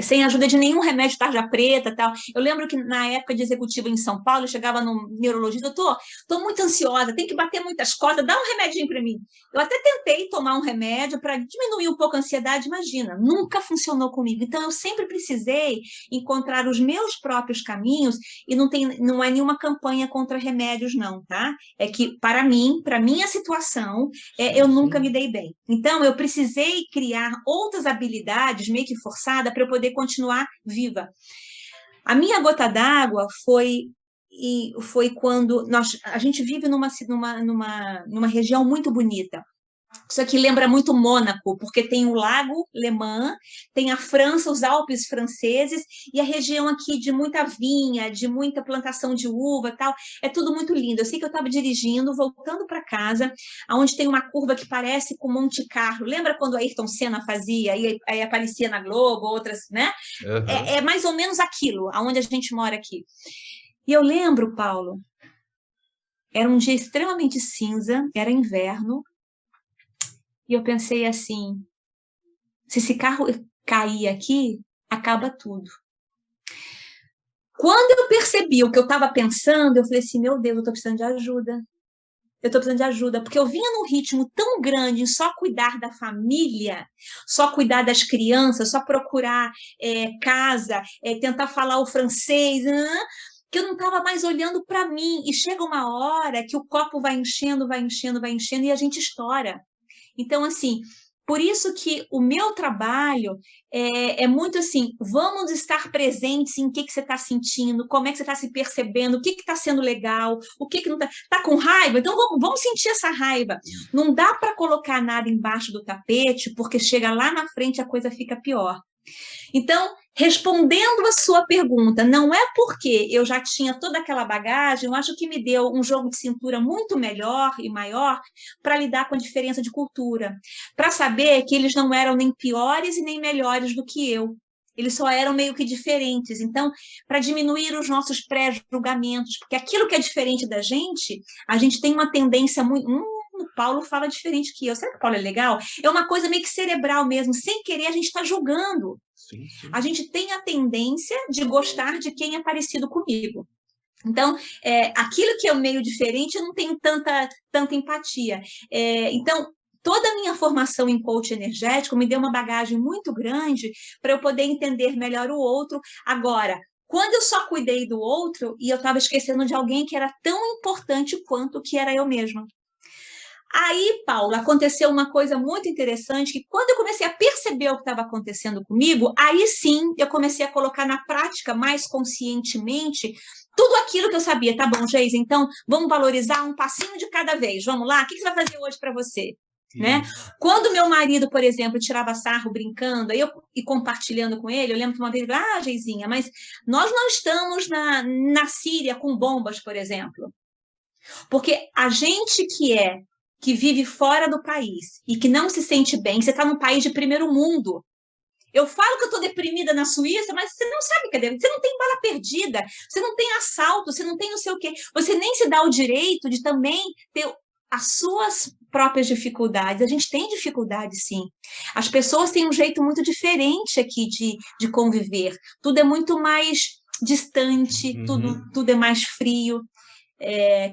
Sem ajuda de nenhum remédio tarja preta, tal. Eu lembro que na época de executiva em São Paulo, eu chegava num neurologista, doutor, estou muito ansiosa, tem que bater muitas cotas, dá um remedinho para mim. Eu até tentei tomar um remédio para diminuir um pouco a ansiedade, imagina, nunca funcionou comigo. Então, eu sempre precisei encontrar os meus próprios caminhos e não é nenhuma campanha contra remédios, não, tá? É que, para minha situação, eu nunca me dei bem. Então, eu precisei criar outras habilidades, meio que forçada, para eu poder continuar viva. A minha gota d'água foi quando a gente vive numa região muito bonita. Isso aqui lembra muito Mônaco, porque tem o Lago Le Mans, tem a França, os Alpes franceses, e a região aqui de muita vinha, de muita plantação de uva, tal, é tudo muito lindo. Eu sei que eu estava dirigindo, voltando para casa, onde tem uma curva que parece com Monte Carlo. Lembra quando a Ayrton Senna fazia, e aí aparecia na Globo, outras, né?
Uhum.
É mais ou menos aquilo, aonde a gente mora aqui. E eu lembro, Paulo, era um dia extremamente cinza, era inverno, e eu pensei assim, se esse carro cair aqui, acaba tudo. Quando eu percebi o que eu estava pensando, eu falei assim, meu Deus, eu estou precisando de ajuda. Eu estou precisando de ajuda, porque eu vinha num ritmo tão grande em só cuidar da família, só cuidar das crianças, só procurar casa, tentar falar o francês, que eu não estava mais olhando para mim. E chega uma hora que o copo vai enchendo, vai enchendo, vai enchendo, e a gente estoura. Então, assim, por isso que o meu trabalho é muito assim, vamos estar presentes em o que você está sentindo, como é que você está se percebendo, o que está sendo legal, o que não está. Está com raiva? Então vamos sentir essa raiva. Não dá para colocar nada embaixo do tapete, porque chega lá na frente a coisa fica pior. Então, respondendo a sua pergunta, não é porque eu já tinha toda aquela bagagem, eu acho que me deu um jogo de cintura muito melhor e maior para lidar com a diferença de cultura, para saber que eles não eram nem piores e nem melhores do que eu. Eles só eram meio que diferentes. Então, para diminuir os nossos pré-julgamentos, porque aquilo que é diferente da gente, a gente tem uma tendência muito... o Paulo fala diferente que eu. Será que o Paulo é legal? É uma coisa meio que cerebral mesmo. Sem querer, a gente está julgando.
Sim.
A gente tem a tendência de gostar de quem é parecido comigo. Então, aquilo que é meio diferente, eu não tenho tanta empatia. Então, toda a minha formação em coach energético me deu uma bagagem muito grande para eu poder entender melhor o outro. Agora, quando eu só cuidei do outro e eu estava esquecendo de alguém que era tão importante quanto que era eu mesma. Aí, Paulo, aconteceu uma coisa muito interessante, que quando eu comecei a perceber o que estava acontecendo comigo, aí sim eu comecei a colocar na prática mais conscientemente tudo aquilo que eu sabia. Tá bom, Geise, então vamos valorizar um passinho de cada vez. Vamos lá? O que você vai fazer hoje para você? né? Quando meu marido, por exemplo, tirava sarro brincando, e compartilhando com ele, eu lembro que uma vez ele falou, Geizinha, mas nós não estamos na Síria com bombas, por exemplo. Porque a gente que vive fora do país e que não se sente bem, você está num país de primeiro mundo. Eu falo que eu estou deprimida na Suíça, mas você não sabe que você não tem bala perdida, você não tem assalto, você não tem não sei o quê. Você nem se dá o direito de também ter as suas próprias dificuldades. A gente tem dificuldade, sim. As pessoas têm um jeito muito diferente aqui de conviver. Tudo é muito mais distante, tudo é mais frio.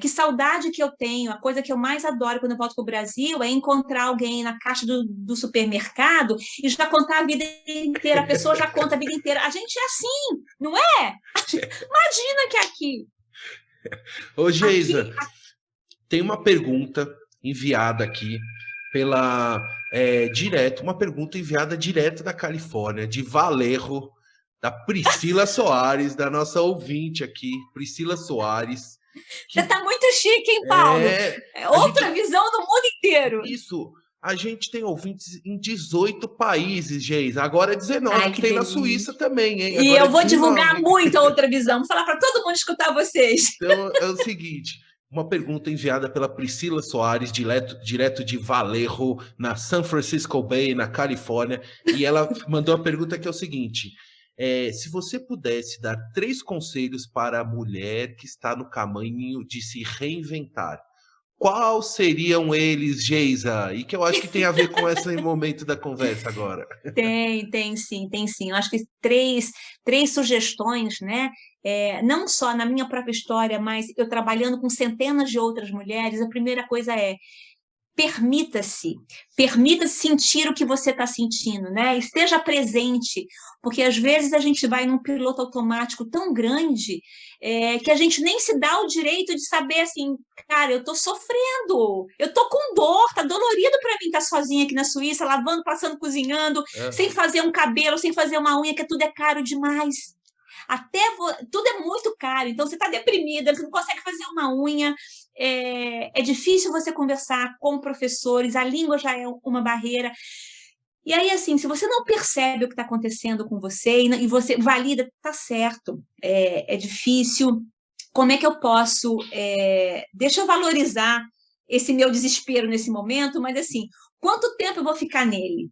Que saudade que eu tenho, a coisa que eu mais adoro quando eu volto para o Brasil é encontrar alguém na caixa do supermercado e já contar a vida inteira, a pessoa já conta a vida inteira. A gente é assim, não é? Imagina que aqui...
Ô, Geisa, tem uma pergunta enviada aqui uma pergunta enviada direto da Califórnia, de Vallejo, da Priscila Soares, da nossa ouvinte aqui, Priscila Soares.
Você está muito chique, hein, Paulo? Outra visão do mundo inteiro.
Isso. A gente tem ouvintes em 18 países, Geisa. Agora é 19, que tem delícia. Na Suíça também, hein?
Agora eu vou divulgar muito a outra visão. Vou falar para todo mundo escutar vocês.
Então, é o seguinte, uma pergunta enviada pela Priscila Soares, direto de Vallejo, na San Francisco Bay, na Califórnia. E ela mandou uma pergunta que é o seguinte... se você pudesse dar 3 conselhos para a mulher que está no caminho de se reinventar, quais seriam eles, Geisa? E que eu acho que tem a ver com esse momento da conversa agora.
Tem sim. Eu acho que três sugestões, né? Não só na minha própria história, mas eu trabalhando com centenas de outras mulheres, a primeira coisa é permita-se sentir o que você está sentindo, né? Esteja presente, porque às vezes a gente vai num piloto automático tão grande que a gente nem se dá o direito de saber assim, cara, eu estou sofrendo, eu estou com dor, tá dolorido para mim estar sozinha aqui na Suíça, lavando, passando, cozinhando, sem fazer um cabelo, sem fazer uma unha, que tudo é caro demais. Tudo é muito caro, então você está deprimida, você não consegue fazer uma unha, é difícil você conversar com professores, a língua já é uma barreira. E aí, assim, se você não percebe o que está acontecendo com você e você valida, tá certo, é difícil, como é que eu posso... deixa eu valorizar esse meu desespero nesse momento, mas assim, quanto tempo eu vou ficar nele?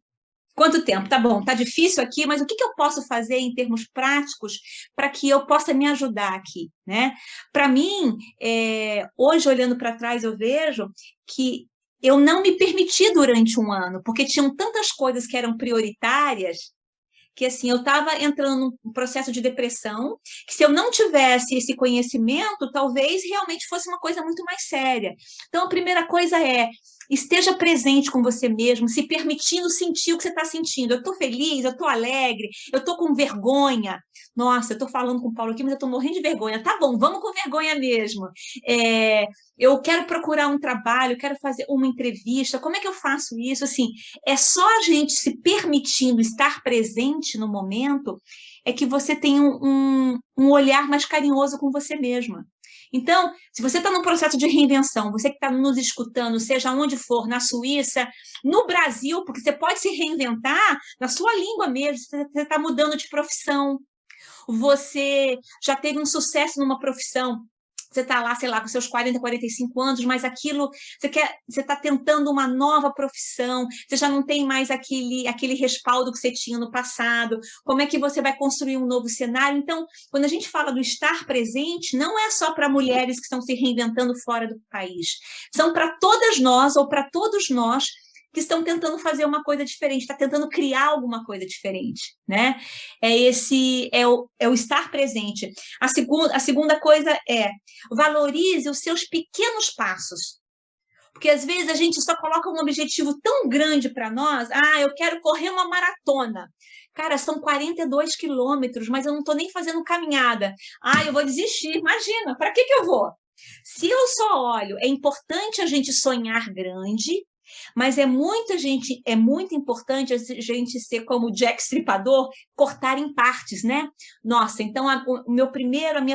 Quanto tempo? Tá bom, tá difícil aqui, mas o que eu posso fazer em termos práticos para que eu possa me ajudar aqui, né? Para mim, hoje, olhando para trás, eu vejo que eu não me permiti durante um ano, porque tinham tantas coisas que eram prioritárias, que assim, eu estava entrando num processo de depressão, que se eu não tivesse esse conhecimento, talvez realmente fosse uma coisa muito mais séria. Então, a primeira coisa esteja presente com você mesmo, se permitindo sentir o que você está sentindo. Eu estou feliz, eu estou alegre, eu estou com vergonha. Nossa, eu estou falando com o Paulo aqui, mas eu estou morrendo de vergonha. Tá bom, vamos com vergonha mesmo. Eu quero procurar um trabalho, quero fazer uma entrevista. Como é que eu faço isso? Assim, é só a gente se permitindo estar presente no momento é que você tem um olhar mais carinhoso com você mesma. Então, se você está num processo de reinvenção, você que está nos escutando, seja onde for, na Suíça, no Brasil, porque você pode se reinventar na sua língua mesmo, você está mudando de profissão, você já teve um sucesso numa profissão, você está lá, sei lá, com seus 40, 45 anos, mas aquilo, você está tentando uma nova profissão, você já não tem mais aquele respaldo que você tinha no passado, como é que você vai construir um novo cenário? Então, quando a gente fala do estar presente, não é só para mulheres que estão se reinventando fora do país, são para todas nós, ou para todos nós, que estão tentando fazer uma coisa diferente, está tentando criar alguma coisa diferente, né? É o estar presente. A segunda coisa valorize os seus pequenos passos. Porque, às vezes, a gente só coloca um objetivo tão grande para nós. Eu quero correr uma maratona. Cara, são 42 quilômetros, mas eu não estou nem fazendo caminhada. Eu vou desistir. Imagina, para que eu vou? Se eu só olho, é importante a gente sonhar grande, mas é muito importante a gente ser como Jack Stripador, cortar em partes, né? Nossa, então a minha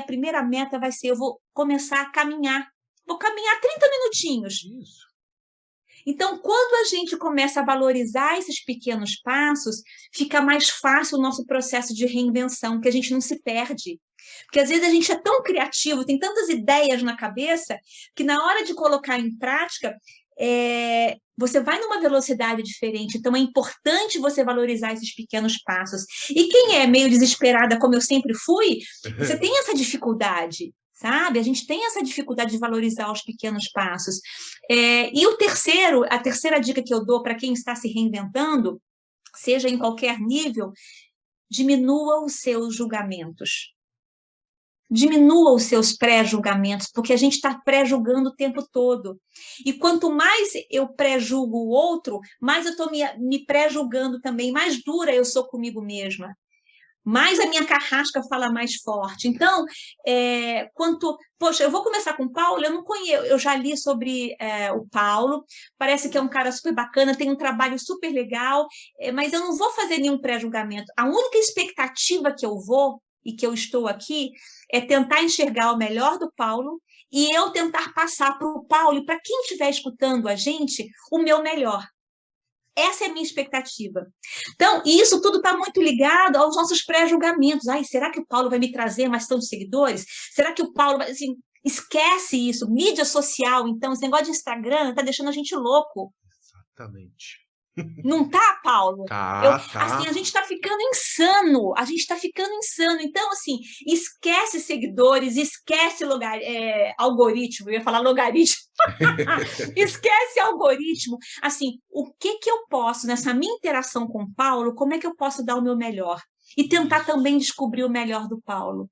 primeira meta vai ser, eu vou começar a caminhar. Vou caminhar 30 minutinhos.
Isso.
Então, quando a gente começa a valorizar esses pequenos passos, fica mais fácil o nosso processo de reinvenção, que a gente não se perde. Porque às vezes a gente é tão criativo, tem tantas ideias na cabeça, que na hora de colocar em prática, você vai numa velocidade diferente. Então, é importante você valorizar esses pequenos passos. E quem é meio desesperada, como eu sempre fui, você tem essa dificuldade. Sabe? A gente tem essa dificuldade de valorizar os pequenos passos. E a terceira dica que eu dou para quem está se reinventando, seja em qualquer nível, diminua os seus julgamentos. Diminua os seus pré-julgamentos, porque a gente está pré-julgando o tempo todo. E quanto mais eu pré-julgo o outro, mais eu estou me pré-julgando também, mais dura eu sou comigo mesma. Mais a minha carrasca fala mais forte. Então, poxa, eu vou começar com o Paulo, eu não conheço, eu já li sobre o Paulo, parece que é um cara super bacana, tem um trabalho super legal, mas eu não vou fazer nenhum pré-julgamento. A única expectativa que eu vou, e que eu estou aqui, é tentar enxergar o melhor do Paulo e eu tentar passar para o Paulo e para quem estiver escutando a gente, o meu melhor. Essa é a minha expectativa. Então, isso tudo está muito ligado aos nossos pré-julgamentos. Ai, será que o Paulo vai me trazer mais tantos seguidores? Será que o Paulo vai... Assim, esquece isso. Mídia social, então, esse negócio de Instagram está deixando a gente louco.
Exatamente.
Não tá, Paulo?
Tá.
Assim, a gente está ficando insano. A gente está ficando insano. Então, assim, esquece seguidores, esquece algoritmo. Eu ia falar logaritmo. Esquece algoritmo. Assim, o que eu posso, nessa minha interação com o Paulo, como é que eu posso dar o meu melhor? E tentar também descobrir o melhor do Paulo.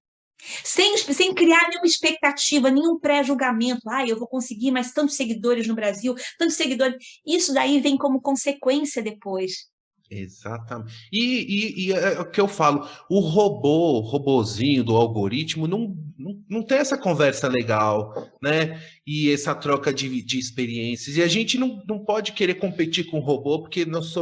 Sem criar nenhuma expectativa, nenhum pré-julgamento. Eu vou conseguir mais tantos seguidores no Brasil, tantos seguidores. Isso daí vem como consequência depois.
Exatamente. E é o que eu falo, o robozinho do algoritmo não tem essa conversa legal, né? E essa troca de experiências. E a gente não pode querer competir com o robô, porque nós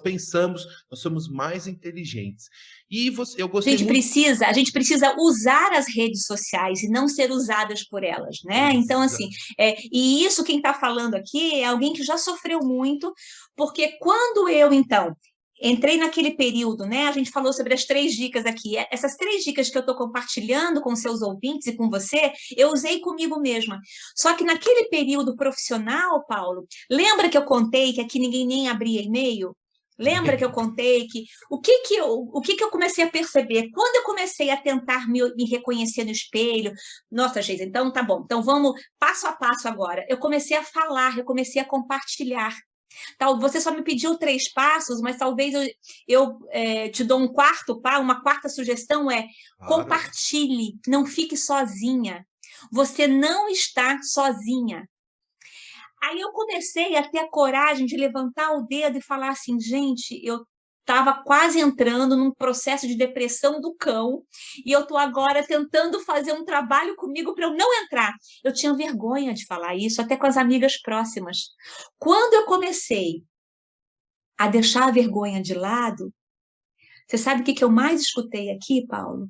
pensamos, nós somos mais inteligentes. E eu gostei muito.
A gente precisa usar as redes sociais e não ser usadas por elas, né? Então, assim, e isso quem está falando aqui é alguém que já sofreu muito, porque quando eu, então, entrei naquele período, né? A gente falou sobre as 3 dicas aqui. Essas 3 dicas que eu estou compartilhando com seus ouvintes e com você, eu usei comigo mesma. Só que naquele período profissional, Paulo, lembra que eu contei que aqui ninguém nem abria e-mail? Lembra que eu contei que o que eu comecei a perceber? Quando eu comecei a tentar me reconhecer no espelho, nossa, Geisa, então tá bom, então vamos passo a passo agora. Eu comecei a falar, eu comecei a compartilhar. Você só me pediu 3 passos, mas talvez eu te dou uma quarta sugestão compartilhe, não fique sozinha. Você não está sozinha. Aí eu comecei a ter a coragem de levantar o dedo e falar assim, gente, eu estava quase entrando num processo de depressão do cão e eu estou agora tentando fazer um trabalho comigo para eu não entrar. Eu tinha vergonha de falar isso, até com as amigas próximas. Quando eu comecei a deixar a vergonha de lado, você sabe o que eu mais escutei aqui, Paulo?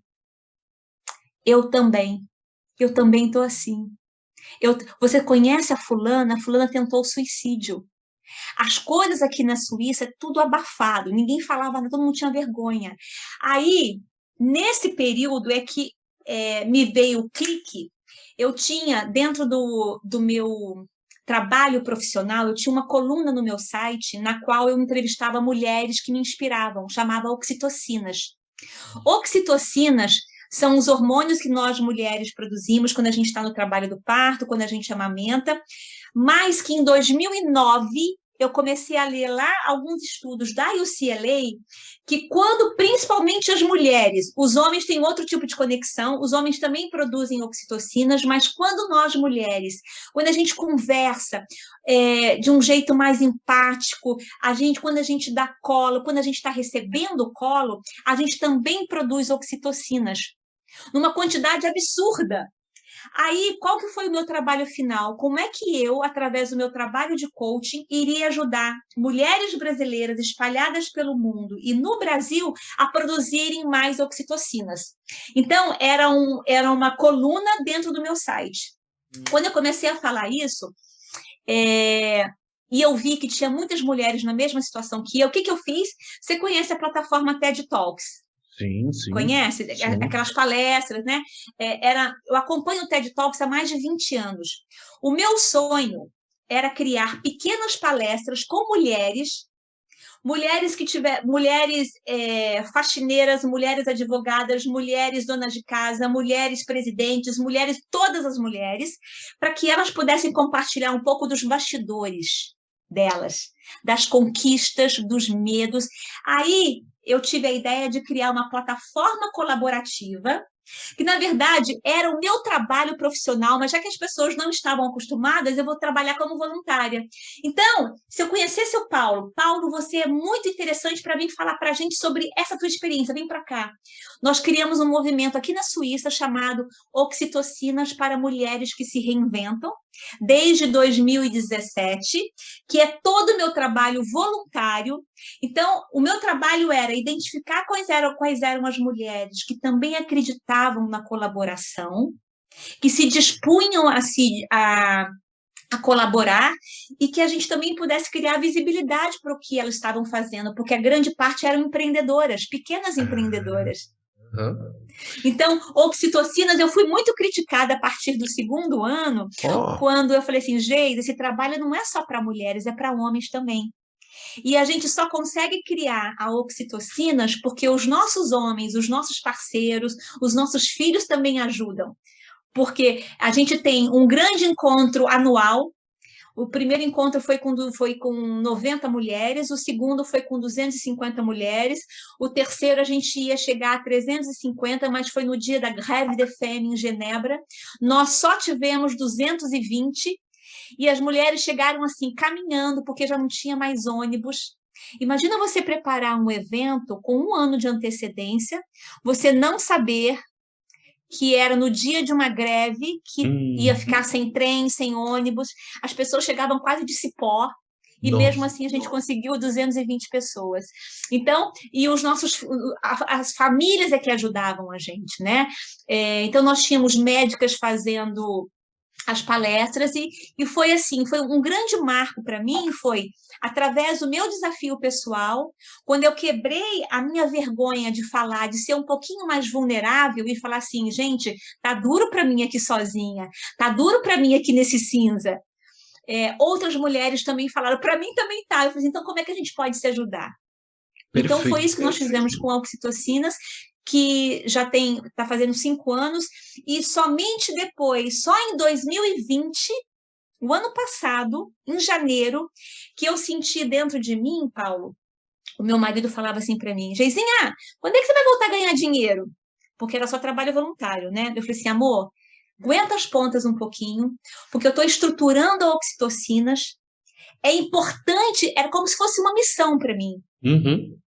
Eu também estou assim. Você conhece a fulana tentou suicídio. As coisas aqui na Suíça é tudo abafado, ninguém falava nada, todo mundo tinha vergonha. Aí, nesse período é que me veio o clique. Eu tinha, dentro do meu trabalho profissional, eu tinha uma coluna no meu site na qual eu entrevistava mulheres que me inspiravam, chamava oxitocinas. Oxitocinas são os hormônios que nós mulheres produzimos quando a gente está no trabalho do parto, quando a gente amamenta, mas que em 2009 eu comecei a ler lá alguns estudos da UCLA, que quando, principalmente as mulheres, os homens têm outro tipo de conexão, os homens também produzem oxitocinas, mas quando nós mulheres, quando a gente conversa de um jeito mais empático, quando a gente dá colo, quando a gente está recebendo o colo, a gente também produz oxitocinas, numa quantidade absurda. Aí, qual que foi o meu trabalho final? Como é que eu, através do meu trabalho de coaching, iria ajudar mulheres brasileiras espalhadas pelo mundo e no Brasil a produzirem mais oxitocinas? Então, era uma coluna dentro do meu site. Quando eu comecei a falar isso, e eu vi que tinha muitas mulheres na mesma situação que eu, o que que eu fiz? Você conhece a plataforma TED Talks?
Sim, sim,
Conhece?
sim.
Aquelas palestras, né? Eu acompanho o TED Talks há mais de 20 anos. O meu sonho era criar pequenas palestras com mulheres que tiver, mulheres faxineiras, mulheres advogadas, mulheres donas de casa, mulheres presidentes, mulheres, todas as mulheres, para que elas pudessem compartilhar um pouco dos bastidores delas, das conquistas, dos medos. Aí eu tive a ideia de criar uma plataforma colaborativa que na verdade era o meu trabalho profissional, mas já que as pessoas não estavam acostumadas, eu vou trabalhar como voluntária. Então, se eu conhecesse o Paulo, Paulo, você é muito interessante para vir falar para a gente sobre essa tua experiência, vem para cá. Nós criamos um movimento aqui na Suíça chamado Oxitocinas para Mulheres que se Reinventam, desde 2017, que é todo o meu trabalho voluntário. Então, o meu trabalho era identificar quais eram as mulheres que também acreditavam na colaboração, que se dispunham a colaborar e que a gente também pudesse criar visibilidade para o que elas estavam fazendo, porque a grande parte eram empreendedoras, pequenas empreendedoras.
Aham.
Então, oxitocinas, eu fui muito criticada a partir do segundo ano,
Ó,
quando eu falei assim, Geis, esse trabalho não é só para mulheres, é para homens também. E a gente só consegue criar a oxitocinas porque os nossos homens, os nossos parceiros, os nossos filhos também ajudam. Porque a gente tem um grande encontro anual. O primeiro encontro foi com 90 mulheres, o segundo foi com 250 mulheres, o terceiro a gente ia chegar a 350, mas foi no dia da Grève des Femmes em Genebra. Nós só tivemos 220 e as mulheres chegaram assim, caminhando, porque já não tinha mais ônibus. Imagina você preparar um evento com um ano de antecedência, você não saber que era no dia de uma greve, que ia
hum,
ficar sem trem, sem ônibus, as pessoas chegavam quase de cipó, e mesmo
nossa.
assim a gente conseguiu 220 pessoas. Então, e as famílias é que ajudavam a gente, né? Então, nós tínhamos médicas fazendo as palestras e foi assim, foi um grande marco para mim, foi através do meu desafio pessoal, quando eu quebrei a minha vergonha de falar, de ser um pouquinho mais vulnerável e falar assim, gente, tá duro para mim aqui sozinha, tá duro para mim aqui nesse cinza. Outras mulheres também falaram, para mim também tá. Eu falei, então como é que a gente pode se ajudar? Então, foi isso que
Perfeito.
nós fizemos com a oxitocinas, que já está fazendo 5 anos, e somente depois, só em 2020, o ano passado, em janeiro, que eu senti dentro de mim, Paulo, o meu marido falava assim para mim, Geizinha, quando é que você vai voltar a ganhar dinheiro? Porque era só trabalho voluntário, né? Eu falei assim, amor, aguenta as pontas um pouquinho, porque eu estou estruturando a oxitocinas, é importante, era como se fosse uma missão para mim.
Uhum.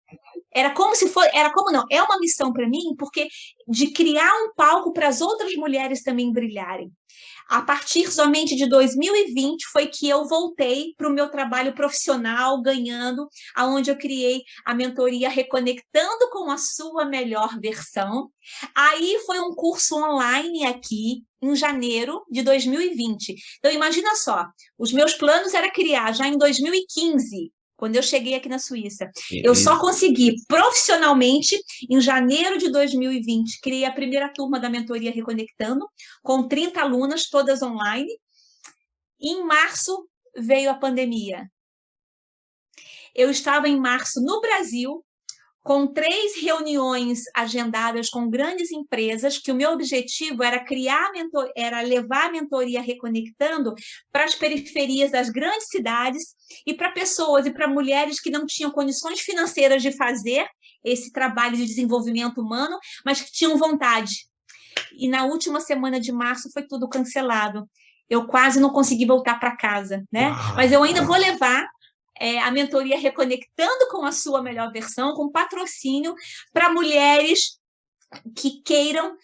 Era como não, é uma missão para mim, porque de criar um palco para as outras mulheres também brilharem. A partir somente de 2020 foi que eu voltei para o meu trabalho profissional, ganhando, aonde eu criei a mentoria Reconectando com a Sua Melhor Versão. Aí foi um curso online aqui, em janeiro de 2020. Então, imagina só, os meus planos era criar já em 2015, quando eu cheguei aqui na Suíça. Eu só
E-
consegui profissionalmente em janeiro de 2020. Criei a primeira turma da mentoria Reconectando, com 30 alunas, todas online. Em março veio a pandemia. Eu estava em março no Brasil, com 3 reuniões agendadas com grandes empresas, que o meu objetivo era era levar a mentoria Reconectando para as periferias das grandes cidades e para pessoas e para mulheres que não tinham condições financeiras de fazer esse trabalho de desenvolvimento humano, mas que tinham vontade. E na última semana de março foi tudo cancelado. Eu quase não consegui voltar para casa, né? Mas
Uau!
eu ainda vou levar a mentoria Reconectando com a Sua Melhor Versão, com patrocínio para mulheres que queiram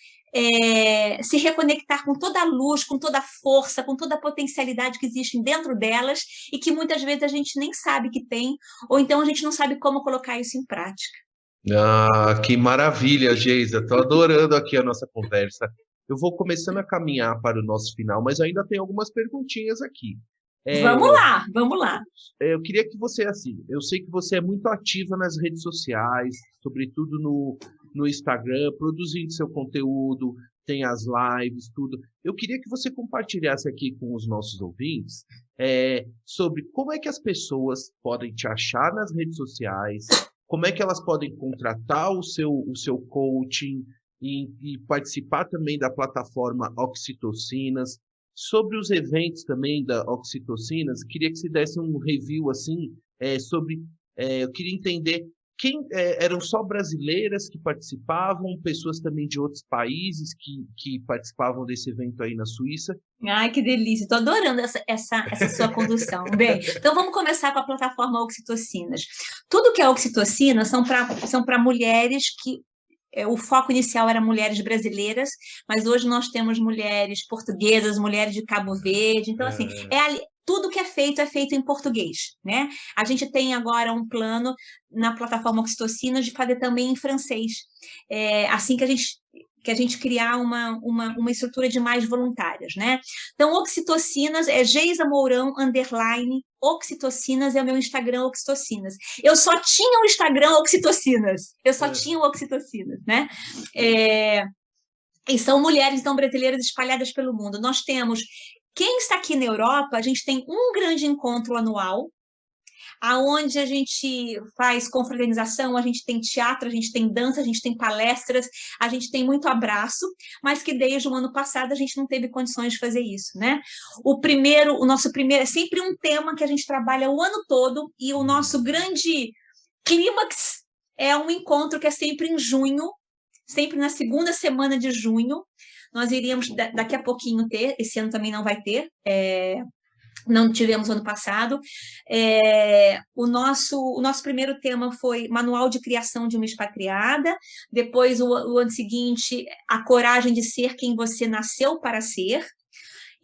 se reconectar com toda a luz, com toda a força, com toda a potencialidade que existe dentro delas e que muitas vezes a gente nem sabe que tem, ou então a gente não sabe como colocar isso em prática.
Ah, que maravilha, Geisa. Estou adorando aqui a nossa conversa. Eu vou começando a caminhar para o nosso final, mas ainda tem algumas perguntinhas aqui.
Vamos lá, vamos lá.
Eu queria que você, assim, eu sei que você é muito ativa nas redes sociais, sobretudo no Instagram, produzindo seu conteúdo, tem as lives, tudo. Eu queria que você compartilhasse aqui com os nossos ouvintes sobre como é que as pessoas podem te achar nas redes sociais, como é que elas podem contratar o seu coaching e participar também da plataforma Oxitocinas. Sobre os eventos também da Oxitocinas, queria que você desse um review assim, sobre. Eu queria entender eram só brasileiras que participavam, pessoas também de outros países que participavam desse evento aí na Suíça.
Ai, que delícia! Estou adorando essa sua condução. Bem, então vamos começar com a plataforma Oxitocinas. Tudo que é oxitocina são para mulheres que o foco inicial era mulheres brasileiras, mas hoje nós temos mulheres portuguesas, mulheres de Cabo Verde. Então, assim, tudo que é feito em português, né? A gente tem agora um plano na plataforma Oxitocinas de fazer também em francês. Assim que a gente criar uma estrutura de mais voluntárias, né? Então, Oxitocinas é Geisa Mourão, _ Oxitocinas é o meu Instagram, Oxitocinas. Eu só tinha o Instagram Oxitocinas, né? E são mulheres, então, brasileiras espalhadas pelo mundo. Nós temos, quem está aqui na Europa, a gente tem um grande encontro anual, aonde a gente faz confraternização, a gente tem teatro, a gente tem dança, a gente tem palestras, a gente tem muito abraço, mas que desde o ano passado a gente não teve condições de fazer isso, né? O nosso primeiro é sempre um tema que a gente trabalha o ano todo, e o nosso grande clímax é um encontro que é sempre em junho, sempre na segunda semana de junho. Nós iríamos daqui a pouquinho ter, esse ano também não vai ter, não tivemos ano passado. O nosso primeiro tema foi Manual de Criação de uma Expatriada, depois o ano seguinte, A Coragem de Ser Quem Você Nasceu para Ser,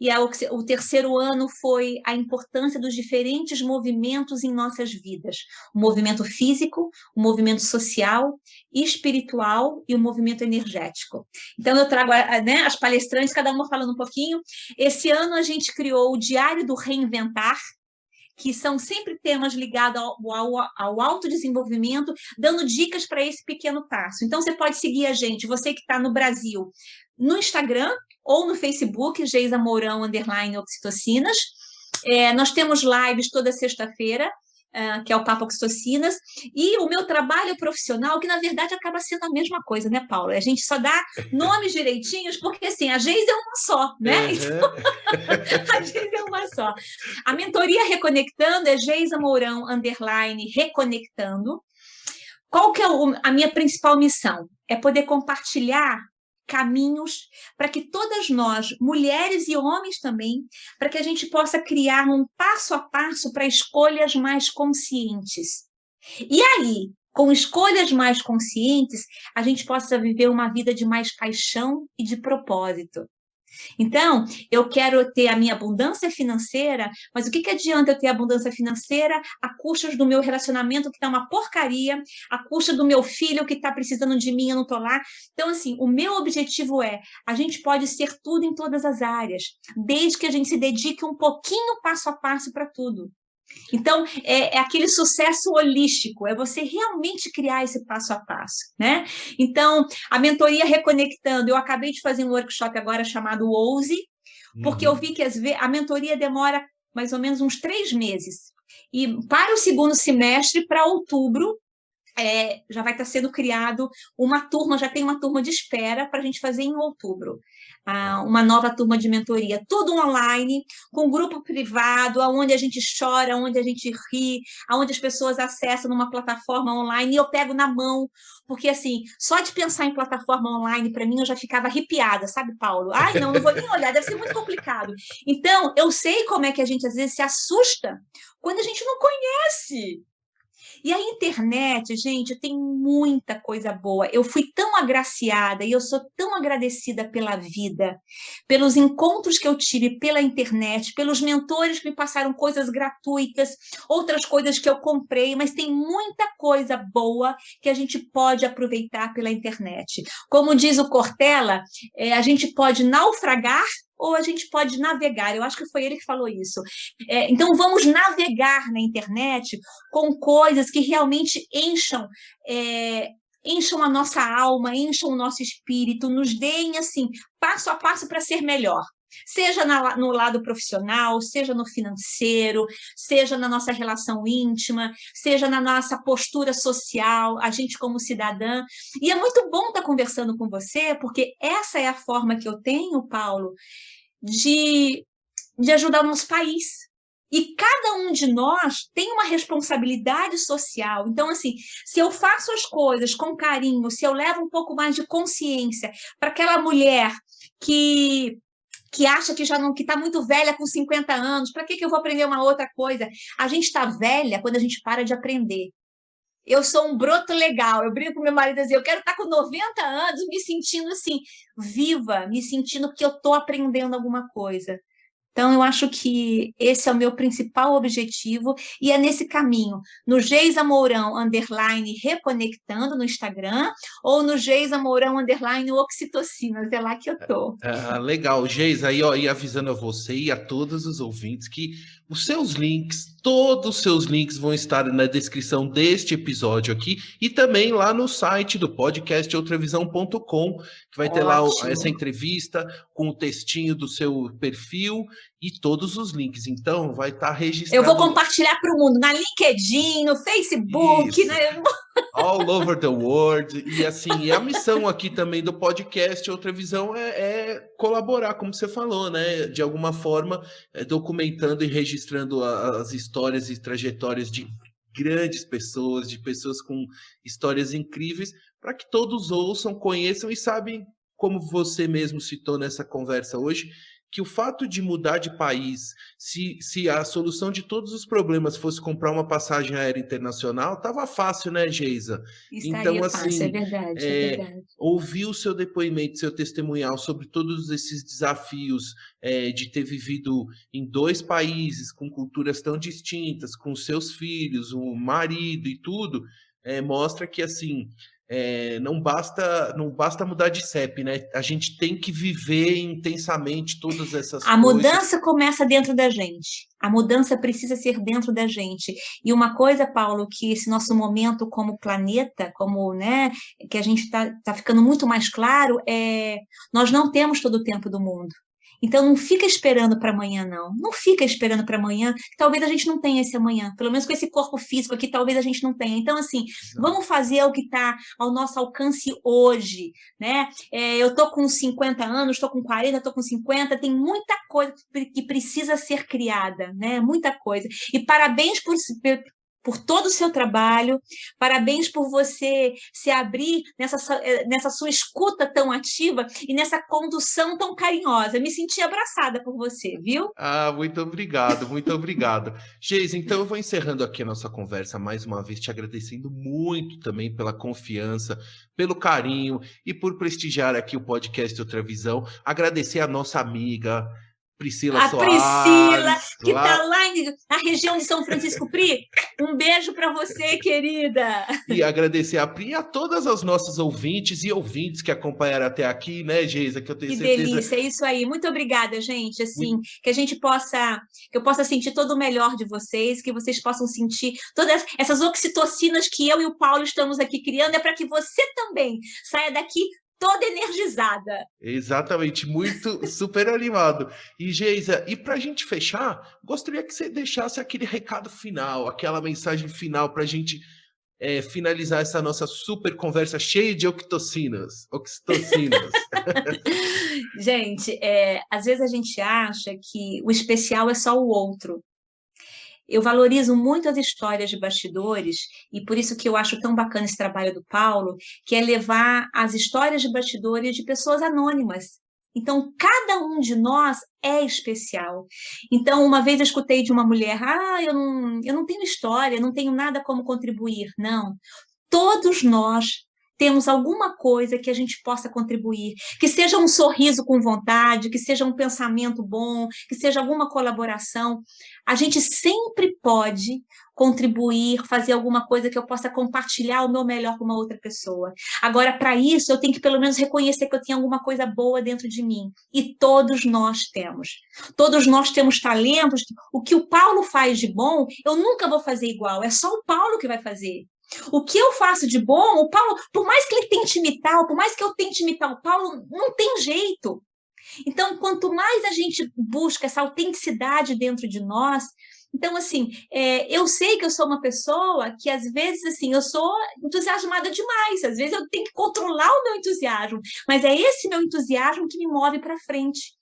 e o terceiro ano foi a importância dos diferentes movimentos em nossas vidas, o movimento físico, o movimento social, espiritual e o movimento energético. Então eu trago, né, as palestrantes, cada uma falando um pouquinho. Esse ano a gente criou o Diário do Reinventar, que são sempre temas ligados ao autodesenvolvimento, dando dicas para esse pequeno passo. Então, você pode seguir a gente, você que está no Brasil, no Instagram ou no Facebook, Geisa Mourão, _ Oxitocinas. Nós temos lives toda sexta-feira, que é o Papo Oxitocinas, e o meu trabalho profissional, que na verdade acaba sendo a mesma coisa, né, Paulo? A gente só dá nomes direitinhos, porque assim, a Geisa é uma só, né? Então, a Geisa é uma só. A mentoria Reconectando é Geisa Mourão, _ Reconectando. Qual que é a minha principal missão? É poder compartilhar caminhos para que todas nós, mulheres e homens também, para que a gente possa criar um passo a passo para escolhas mais conscientes. E aí, com escolhas mais conscientes, a gente possa viver uma vida de mais paixão e de propósito. Então, eu quero ter a minha abundância financeira, mas o que adianta eu ter abundância financeira a custas do meu relacionamento que está uma porcaria, a custa do meu filho que está precisando de mim, eu não estou lá? Então, assim, o meu objetivo a gente pode ser tudo em todas as áreas, desde que a gente se dedique um pouquinho passo a passo para tudo. Então, é aquele sucesso holístico, é você realmente criar esse passo a passo, né? Então, a mentoria Reconectando, eu acabei de fazer um workshop agora chamado Ouse, porque eu vi que a mentoria demora mais ou menos uns 3 meses. E para o segundo semestre, para outubro, já vai estar sendo criado uma turma, já tem uma turma de espera para a gente fazer em outubro. Uma nova turma de mentoria, tudo online, com grupo privado, onde a gente chora, onde a gente ri, onde as pessoas acessam numa plataforma online, e eu pego na mão, porque assim, só de pensar em plataforma online, para mim, eu já ficava arrepiada, sabe, Paulo? Ai, não vou nem olhar, deve ser muito complicado. Então, eu sei como é que a gente às vezes se assusta quando a gente não conhece. E a internet, gente, tem muita coisa boa. Eu fui tão agraciada e eu sou tão agradecida pela vida, pelos encontros que eu tive pela internet, pelos mentores que me passaram coisas gratuitas, outras coisas que eu comprei, mas tem muita coisa boa que a gente pode aproveitar pela internet. Como diz o Cortella, a gente pode naufragar, ou a gente pode navegar. Eu acho que foi ele que falou isso. Então, vamos navegar na internet com coisas que realmente encham a nossa alma, encham o nosso espírito, nos deem, assim, passo a passo para ser melhor. Seja no lado profissional, seja no financeiro, seja na nossa relação íntima, seja na nossa postura social, a gente como cidadã. E é muito bom estar conversando com você, porque essa é a forma que eu tenho, Paulo, de ajudar o nosso país. E cada um de nós tem uma responsabilidade social. Então, assim, se eu faço as coisas com carinho, se eu levo um pouco mais de consciência para aquela mulher que acha que já não, que está muito velha com 50 anos, para que eu vou aprender uma outra coisa? A gente está velha quando a gente para de aprender. Eu sou um broto legal, eu brinco com meu marido assim, eu quero estar com 90 anos me sentindo assim, viva, me sentindo que eu estou aprendendo alguma coisa. Então, eu acho que esse é o meu principal objetivo e é nesse caminho, no Geisa Mourão, _ reconectando no Instagram, ou no Geisa Mourão, _ oxitocinas, é lá que eu tô.
Legal, Geisa, aí, ó, e avisando a você e a todos os ouvintes que os seus links, todos os seus links vão estar na descrição deste episódio aqui e também lá no site do podcast outravisão.com, que vai ter lá essa entrevista com o textinho do seu perfil e todos os links. Então, vai estar registrado.
Eu vou compartilhar para o mundo, na LinkedIn, no Facebook, né?
All over the world. E assim, a missão aqui também do podcast Outra Visão é colaborar, como você falou, né? De alguma forma, documentando e registrando as histórias e trajetórias de grandes pessoas, de pessoas com histórias incríveis, para que todos ouçam, conheçam e sabem, como você mesmo citou nessa conversa hoje, que o fato de mudar de país, se a solução de todos os problemas fosse comprar uma passagem aérea internacional, estava fácil, né, Geisa?
Então, fácil, assim, é verdade.
Ouvir o seu depoimento, seu testemunhal sobre todos esses desafios de ter vivido em 2 países, com culturas tão distintas, com seus filhos, o marido e tudo, mostra que, assim, não basta mudar de CEP, né? A gente tem que viver intensamente todas essas coisas.
A mudança começa dentro da gente. A mudança precisa ser dentro da gente. E uma coisa, Paulo, que esse nosso momento como planeta, como, né, que a gente tá ficando muito mais claro, nós não temos todo o tempo do mundo. Então, não fica esperando para amanhã, não. Não fica esperando para amanhã, que talvez a gente não tenha esse amanhã. Pelo menos com esse corpo físico aqui, talvez a gente não tenha. Então, assim, vamos fazer o que está ao nosso alcance hoje, né? Eu estou com 50 anos, estou com 40, estou com 50, tem muita coisa que precisa ser criada, né? Muita coisa. E parabéns por todo o seu trabalho, parabéns por você se abrir nessa sua escuta tão ativa e nessa condução tão carinhosa. Eu me senti abraçada por você, viu?
Muito obrigado, muito obrigado. Geisa, então eu vou encerrando aqui a nossa conversa mais uma vez, te agradecendo muito também pela confiança, pelo carinho e por prestigiar aqui o podcast Outra Visão. Agradecer a nossa amiga Priscila Soares.
A Priscila, que está lá na região de São Francisco. Pri, um beijo para você, querida.
E agradecer a Pri e a todas as nossas ouvintes e ouvintes que acompanharam até aqui, né, Geisa? Que eu tenho certeza.
Que delícia, é isso aí. Muito obrigada, gente. Assim, que eu possa sentir todo o melhor de vocês, que vocês possam sentir todas essas oxitocinas que eu e o Paulo estamos aqui criando, é para que você também saia daqui toda energizada.
Exatamente, muito super animado. E, Geisa, e para a gente fechar, gostaria que você deixasse aquele recado final, aquela mensagem final para a gente finalizar essa nossa super conversa cheia de oxitocinas.
Gente, às vezes a gente acha que o especial é só o outro. Eu valorizo muito as histórias de bastidores e por isso que eu acho tão bacana esse trabalho do Paulo, que é levar as histórias de bastidores de pessoas anônimas. Então, cada um de nós é especial. Então, uma vez eu escutei de uma mulher, eu não tenho história, não tenho nada como contribuir. Não, todos nós temos alguma coisa que a gente possa contribuir, que seja um sorriso com vontade, que seja um pensamento bom, que seja alguma colaboração, a gente sempre pode contribuir, fazer alguma coisa que eu possa compartilhar o meu melhor com uma outra pessoa. Agora, para isso, eu tenho que pelo menos reconhecer que eu tenho alguma coisa boa dentro de mim. E todos nós temos. Todos nós temos talentos. O que o Paulo faz de bom, eu nunca vou fazer igual. É só o Paulo que vai fazer. O que eu faço de bom, o Paulo, por mais que ele tente imitar, por mais que eu tente imitar o Paulo, não tem jeito. Então, quanto mais a gente busca essa autenticidade dentro de nós, então, assim, eu sei que eu sou uma pessoa que, às vezes, assim, eu sou entusiasmada demais, às vezes eu tenho que controlar o meu entusiasmo, mas é esse meu entusiasmo que me move para frente.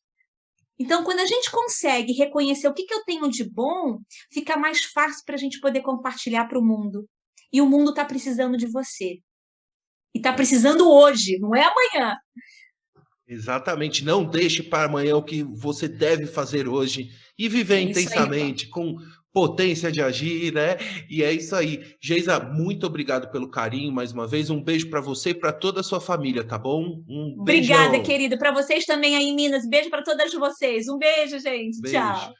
Então, quando a gente consegue reconhecer o que eu tenho de bom, fica mais fácil para a gente poder compartilhar para o mundo. E o mundo está precisando de você. E está precisando hoje, não é amanhã.
Exatamente, não deixe para amanhã o que você deve fazer hoje e viver intensamente, com potência de agir, né? E é isso aí. Geisa, muito obrigado pelo carinho mais uma vez. Um beijo para você e para toda a sua família, tá bom?
Obrigada, querido. Para vocês também aí em Minas. Beijo para todas vocês. Um beijo, gente.
Beijo.
Tchau.